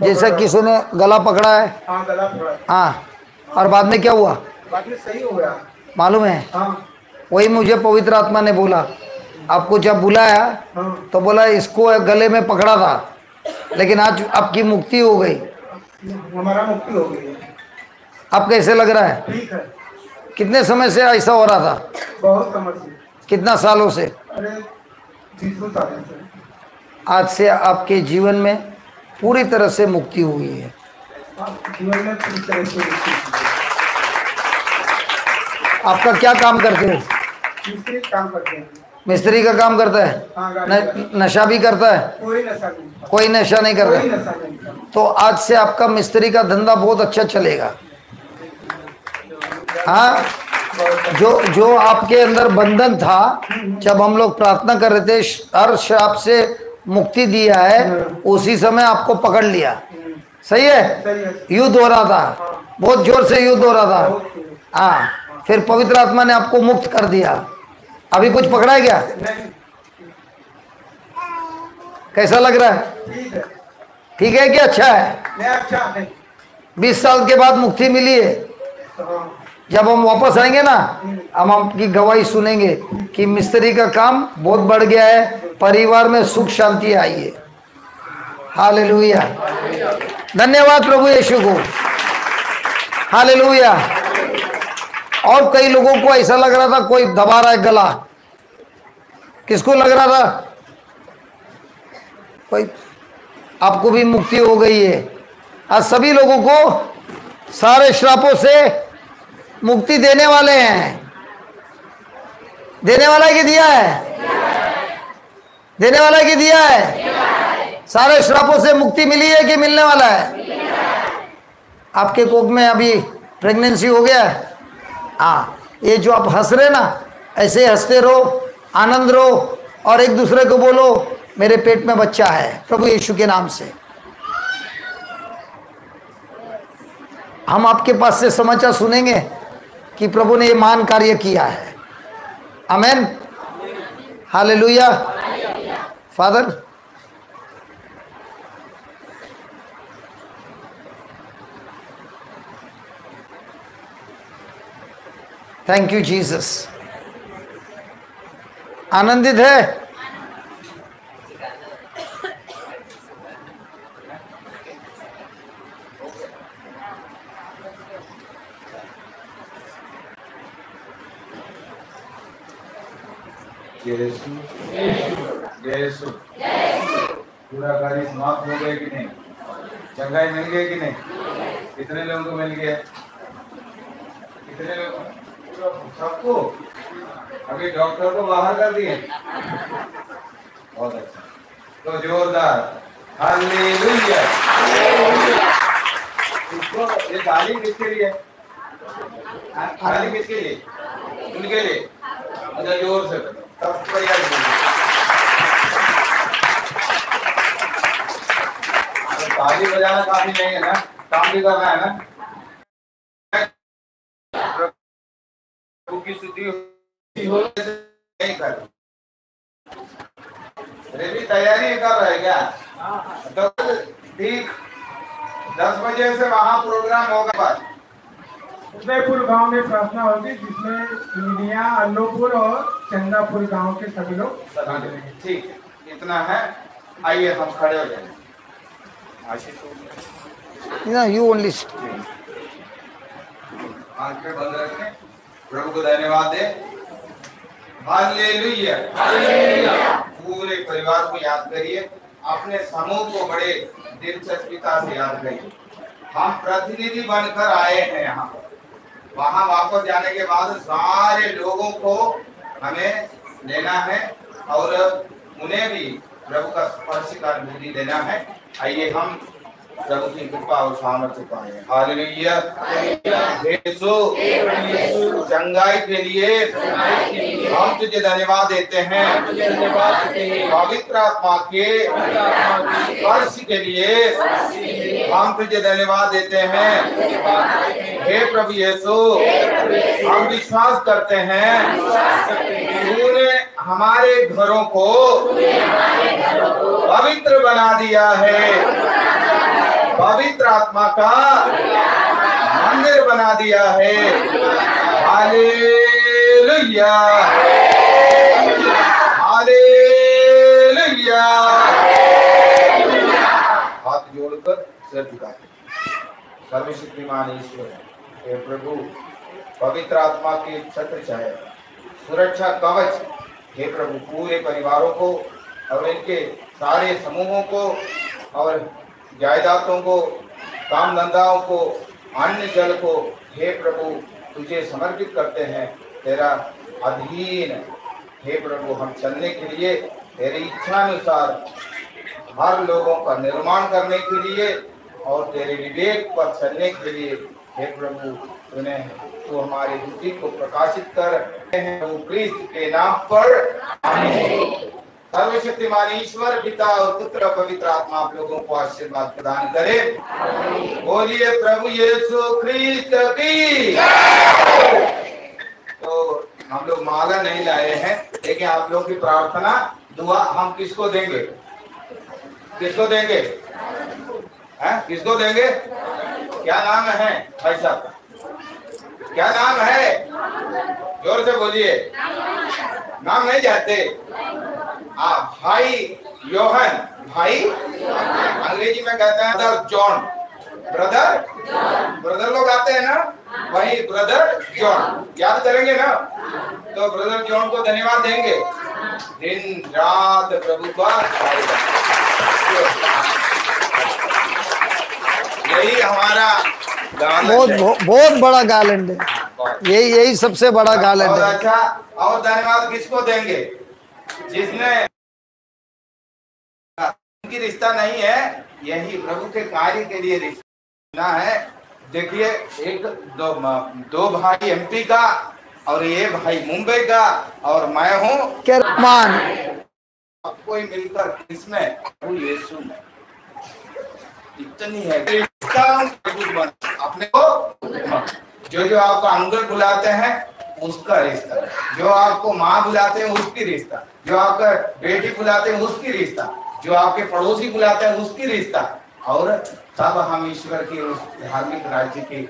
जैसा किसी ने गला पकड़ा है। हाँ, गला पकड़ा। हाँ, और बाद में क्या हुआ? बाद में सही हो गया। मालूम है? हाँ। वही मुझे पवित्र आत्मा ने बोला, आपको जब बुलाया तो बोला इसको गले में पकड़ा था, लेकिन आज आपकी मुक्ति हो गई। हमारा मुक्ति हो गई। अब कैसे लग रहा है? ठीक है। कितने समय से ऐसा हो रहा था? बहुत समय से। कितना सालों से? अरे 30 साल से। आज से आपके जीवन में पूरी तरह से मुक्ति हुई है। जीवन में पूरी तरह से। आपका क्या काम करते हो? मिस्त्री काम करते हैं। मिस्त्री का काम करता है? हाँ, नशा भी करता है? कोई नशा नहीं। कोई नशा नहीं करता? कोई नशा नहीं। तो आज से आपका मिस्त्री का धंधा बहुत अच्छा चलेगा। हाँ, जो आपके अंदर बंधन था, जब हम लोग प्रार्थना कर रहे थे, हर श्राप से मुक्ति दिया है, उसी समय आपको पकड़ लिया। सही है? युद्ध हो रहा था, बहुत जोर से युद्ध हो रहा था। हाँ, फिर पवित्र आत्मा ने आपको मुक्त कर दिया। अभी कुछ पकड़ा है क्या? नहीं, कैसा लग रहा है? ठीक है। ठीक है कि अच्छा है? नहीं, अच्छा नहीं। 20 साल के बाद मुक्ति मिली है। हाँ, जब हम वापस आएंगे ना, हम आपकी गवाही सुनेंगे कि मिस्त्री का काम बहुत बढ़ गया है, परिवार में सुख शांति आई है। हालेलुया, धन्यवाद प्रभु यीशु को। हालेलुया। और कई लोगों को ऐसा लग रहा था कोई दबा रहा है गला। किसको लग रहा था? कोई, आपको भी मुक्ति हो गई है। आज सभी लोगों को सारे श्रापों से मुक्ति देने वाले हैं। देने वाला है कि दिया है? देने वाला है कि दिया है? सारे श्रापों से मुक्ति मिली है कि मिलने वाला है? आपके कोख में अभी प्रेगनेंसी हो गया है? हाँ, ये जो आप हंस रहे ना, ऐसे हंसते रहो, आनंद रहो और एक दूसरे को बोलो मेरे पेट में बच्चा है, प्रभु यीशु के नाम से। हम आपके पास से समाचार सुनेंगे कि प्रभु ने ये महान कार्य किया है। Amen, hallelujah. Father, thank you Jesus. आनंदित है? यीशु पूरा कार्य समाप्त हो गया कि नहीं? चंगाई मिल गई कि नहीं? कितने लोगों को मिल गया? कितने लोग? सबको? अभी डॉक्टर को बाहर कर दिए। बहुत अच्छा, तो जोरदार हालेलुया। ये ताली किसके लिए? ताली किसके लिए? उनके लिए। अच्छा, जोर से सब परिवार ताली बजाना काफी नहीं है ना, काम भी करना है ना। प्रभु की स्तुति नहीं कर भी तैयारी कर रहे क्या? तो ठीक 10 बजे से वहाँ प्रोग्राम होगा। उदयपुर गांव में प्रार्थना होगी जिसमें इंडिया, अल्लोपुर और चंदापुर गांव के सभी लोग। ठीक, इतना है। आइए हम खड़े हो जाएंगे। यू ओनली आंखें बंद रखें, प्रभु को धन्यवाद दे। हालेलुया। पूरे परिवार को याद करिए, अपने समूह को बड़े दिलचस्पीता से याद करिए। हम प्रतिनिधि बनकर आए हैं यहाँ पर। वहाँ वापस जाने के बाद सारे लोगों को हमें लेना है और उन्हें भी प्रभु का स्पर्श का अनुभूति देना है। आइए हम प्रभु की कृपा और सामर्थ्य पाएं। हालेलुया। यीशु, चंगाई के लिए हम तुझे धन्यवाद देते हैं। पवित्र आत्मा के स्पर्श के लिए हम तुझे धन्यवाद देते हैं। हे प्रभु यीशु, हम विश्वास करते हैं तूने हमारे घरों को पवित्र बना दिया है, पवित्र आत्मा का मंदिर बना दिया है। Hallelujah, hallelujah. हाथ जोड़कर सिर झुकाते। सर्वशक्तिमान ईश्वर, हे प्रभु, पवित्र आत्मा के छत्र छाया, सुरक्षा कवच, हे प्रभु, पूरे परिवारों को और इनके सारे समूहों को और जायदादों को, काम धंधाओं को, अन्न जल को, हे प्रभु तुझे समर्पित करते हैं। तेरा अधीन, हे प्रभु, हम चलने के लिए तेरी इच्छा अनुसार हर लोगों का निर्माण करने के लिए और तेरे विवेक पर चलने के लिए, हे प्रभु तूने तो हमारी बुद्धि को प्रकाशित कर क्रिस्त के नाम पर आमीन। सर्वशक्तिमान ईश्वर पिता और पुत्र पवित्र आत्मा आप लोगों को आशीर्वाद प्रदान करे। बोलिए प्रभु यीशु ख्रीस्त की। तो हम लोग माला नहीं लाए हैं। लेकिन आप लोगों की प्रार्थना दुआ हम किसको देंगे? किसको देंगे? हैं? किसको देंगे? क्या नाम है भाई साहब? क्या नाम है? जोर से बोलिए। नाम नहीं जानते? भाई योहन, भाई अंग्रेजी में कहते हैं ब्रदर जॉन। ब्रदर लोग आते हैं ना, वही ब्रदर जॉन याद करेंगे ना, तो ब्रदर जॉन को धन्यवाद देंगे। दिन रात प्रभु का यही हमारा बहुत बड़ा गारंड है, यही सबसे बड़ा गारंड है। अच्छा, और धन्यवाद किसको देंगे? जिसने उनकी रिश्ता नहीं है, यही प्रभु के कार्य के लिए रिश्ता है। देखिए, एक दो भाई एमपी का और ये भाई मुंबई का और मैं हूँ केरमान। कोई मिलकर इसमें प्रभु यीशु में इतनी है अपने को। जो आपको अंकल बुलाते हैं उसका रिश्ता, जो आपको माँ बुलाते हैं उसकी रिश्ता, जो आपका बेटी बुलाते हैं उसकी रिश्ता, जो आपके पड़ोसी बुलाते हैं उसकी रिश्ता, और तब हम ईश्वर की उस धार्मिक राज्य के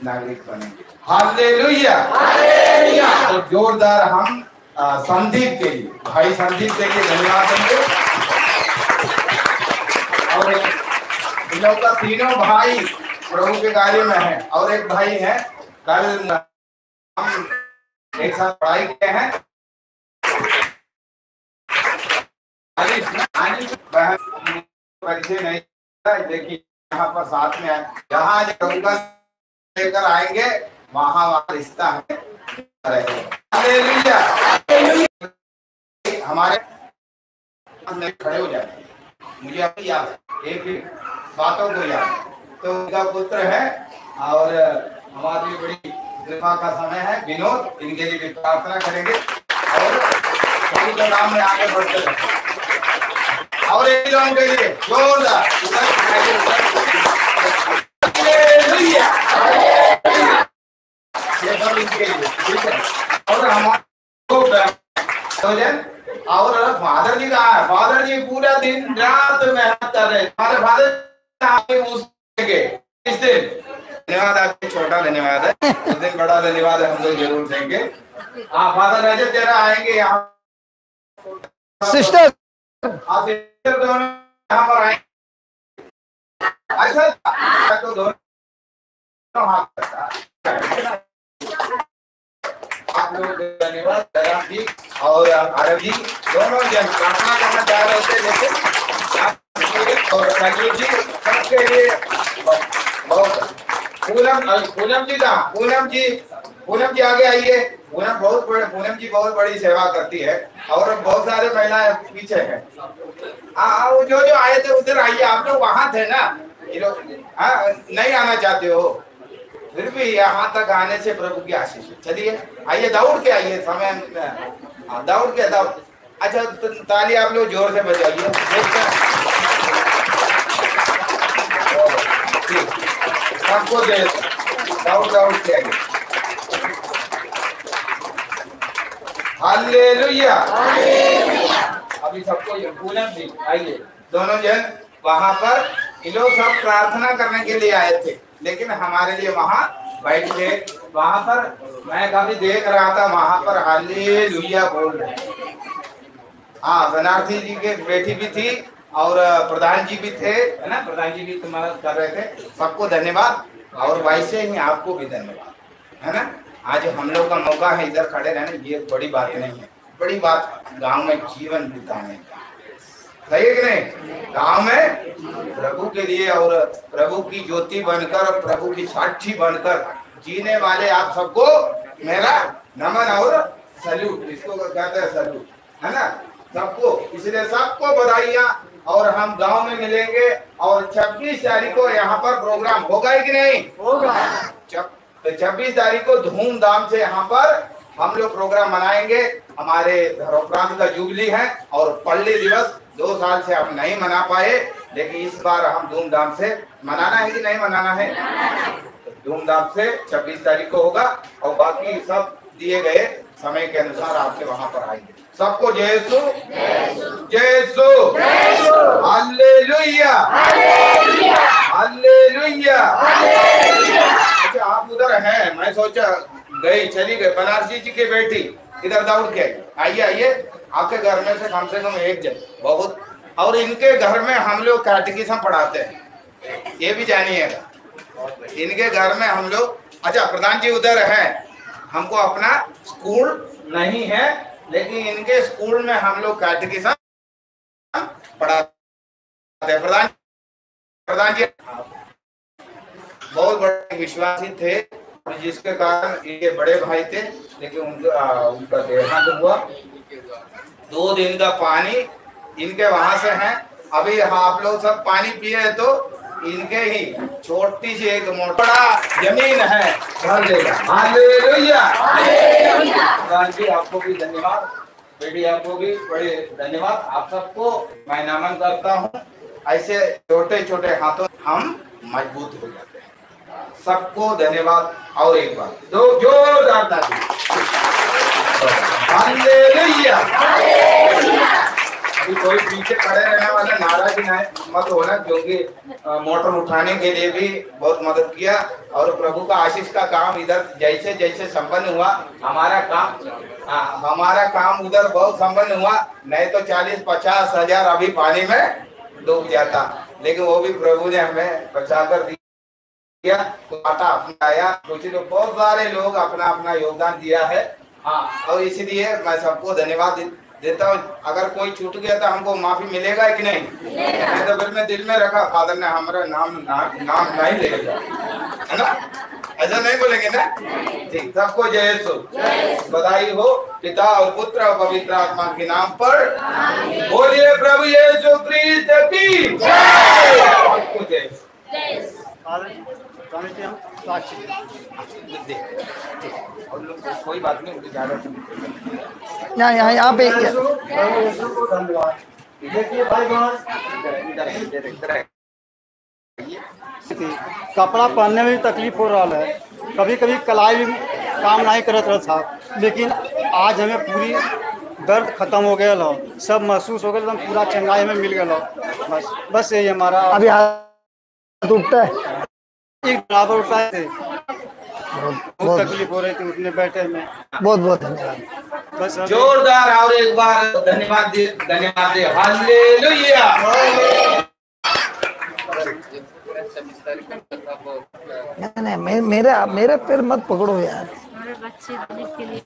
नागरिक बनेंगे। हालेलुया। तो जोरदार हम संदीप के लिए, भाई संदीप के लिए धन्यवाद देंगे। और इन लोगों का तीनों भाई प्रभु के कार्य में है, और एक भाई है कल हम एक साथ पढ़ाई किए हैं। परिचय नहीं, देखिए यहाँ पर साथ में है, जहाँ लेकर आएंगे वहाँ रिश्ता है। हमारे खड़े हो जाते, मुझे अभी याद है एक बातों को याद, तो उनका पुत्र है और हमारे लिए बड़ी कृपा का समय है विनोद, इनके लिए भी प्रार्थना करेंगे और सभी के नाम में आगे बढ़ते रहें। और एक लोगों के लिए जोरदार ये सब इनके लिए, ठीक है। और हमारे और फादर जी कहाँ है? फादर जी पूरा दिन रात मेहनत कर रहे हैं। हमारे फादर इस दिन धन्यवाद, आपको छोटा धन्यवाद है, उस दिन बड़ा धन्यवाद हम लोग जरूर देंगे। फादर रजत तेरा आएंगे यहाँ, सिस्टर सिस्टर दोनों यहाँ पर आएंगे। अच्छा, तो दोनों हाथ आप लोग धन्यवाद दया जी और आरव जी दोनों जन प्रार्थना करना चाह रहे थे, लेकिन और संजीव जी सबके लिए बहुत। पूनम जी का पूनम जी आगे आइए। पूनम जी बहुत बड़ी सेवा करती है और बहुत सारे महिलाएं पीछे हैं। वो जो आए थे उधर आइए, आप लोग वहां थे ना, ये लोग नहीं आना चाहते हो, फिर भी यहाँ तक आने से प्रभु की आशीष। चलिए आइए, दौड़ के आइए, समय दौड़ के दौड़। अच्छा, ताली आप लोग जोर से बजाइए। सबको दे दौड़ के आइए। हालेलुया। अभी सबको पूनम जी आइए, दोनों जन वहाँ पर ये लोग सब प्रार्थना करने के लिए आए थे, लेकिन हमारे लिए वहाँ बैठ के वहाँ पर मैं काफी देख रहा था, वहाँ पर हालेलुया बोल रहे। हाँ, बनारसी जी के बेटी भी थी और प्रधान जी भी थे, है ना, प्रधान जी भी तुम्हारा कर रहे थे। सबको धन्यवाद और वैसे ही आपको भी धन्यवाद, है ना। आज हम लोग का मौका है इधर खड़े रहने, ये बड़ी बात नहीं है, बड़ी बात गांव में जीवन बिताने का, सही है कि नहीं। गांव में प्रभु के लिए और प्रभु की ज्योति बनकर, प्रभु की साक्षी बनकर जीने वाले आप सबको मेरा नमन और सैल्यूट, इसको कहते हैं सैल्यूट, है ना सबको। इसलिए सबको बधाइयाँ, और हम गांव में मिलेंगे और 26 तारीख को यहाँ पर प्रोग्राम होगा कि नहीं होगा। 26 तारीख को धूमधाम से यहाँ पर हम लोग प्रोग्राम मनाएंगे। हमारे धरोप्रांत का जुबली है और पल्ली दिवस 2 साल से हम नहीं मना पाए, लेकिन इस बार हम धूमधाम से मनाना है कि नहीं मनाना है। धूमधाम से 26 तारीख को होगा और बाकी सब दिए गए समय के अनुसार आपके वहां पर आएंगे। सबको जय यीशु, जय यीशु, हालेलुया, हालेलुया। अच्छा आप उधर हैं, मैं सोचा गई चली गई बनारसी जी की बेटी इधर दौड़ के आइए आइए, आपके घर में से कम एक जन बहुत, और इनके घर में हम लोग कैटेकिज्म पढ़ाते हैं, ये भी जानिएगा। इनके घर में हम लोग, अच्छा प्रधान जी उधर है, हमको अपना स्कूल नहीं है लेकिन इनके स्कूल में हम लोग कैटेकिज्म पढ़ाते हैं। प्रधान जी बहुत बड़े विश्वासी थे, जिसके कारण ये बड़े भाई थे, लेकिन उनका देहांत हुआ। 2 दिन का पानी इनके वहां से है। अभी आप लोग सब पानी पिए तो इनके ही छोटी सी एक मोटा जमीन है भर देगा। हालेलुया। प्रधान जी आपको भी धन्यवाद, बेटी आपको भी बड़े धन्यवाद। आप सबको मैं नमन करता हूँ। ऐसे छोटे छोटे हाथों हम मजबूत हो जाते हैं। सबको धन्यवाद। और एक बार दो जोरदार ताली। हालेलुया। अभी कोई पीछे खड़े रहने वाले नाराज मत होना, क्योंकि मोटर उठाने के लिए भी बहुत मदद किया, और प्रभु का आशीष का काम इधर जैसे जैसे संपन्न हुआ, हमारा काम उधर बहुत संपन्न हुआ। नहीं तो 40-50 हजार अभी पानी में डूब जाता, लेकिन वो भी प्रभु ने हमें बचा कर दिया। तो आटा अपना आया, कुछ लोग, बहुत सारे लोग अपना अपना योगदान दिया है। हाँ, और इसलिए मैं सबको धन्यवाद देता हूँ। अगर कोई छूट गया तो हमको माफी मिलेगा कि नहीं? तो फिर मैं दिल में रखा, फादर ने हमारा नाम नहीं लेगा, है ना? ऐसा नहीं बोलेंगे ना? ठीक, सबको जय यीशु, बधाई हो पिता और पुत्र और पवित्र आत्मा के नाम पर। बोलिए प्रभु यीशु क्रिस्त की जय। सबको जय यीशु। और लोग कोई बात नहीं, उनकी ज्यादा यहाँ पे देखिए भाई बहन, कपड़ा पहनने में भी तकलीफ हो रहा है, कभी कभी कलाई भी काम नहीं करत रहा था, लेकिन आज हमें पूरी दर्द खत्म हो गया लो, सब महसूस हो गया, एकदम पूरा चंगाई में मिल गया। बस यही हमारा। अभी हाथ उठता है, एक बराबर उठाए थे, बहुत तकलीफ हो रही थी उठने बैठे में। बहुत बहुत धन्यवाद। बस जोरदार और एक बार धन्यवाद दे। हालेलुया। नहीं, मेरे पैर मत पकड़ो यार।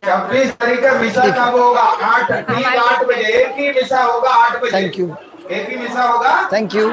26 तारीख का मिसा कब होगा? 8 बजे। एक ही मिसा होगा 8 बजे। Thank you. एक ही मिसा होगा। Thank you.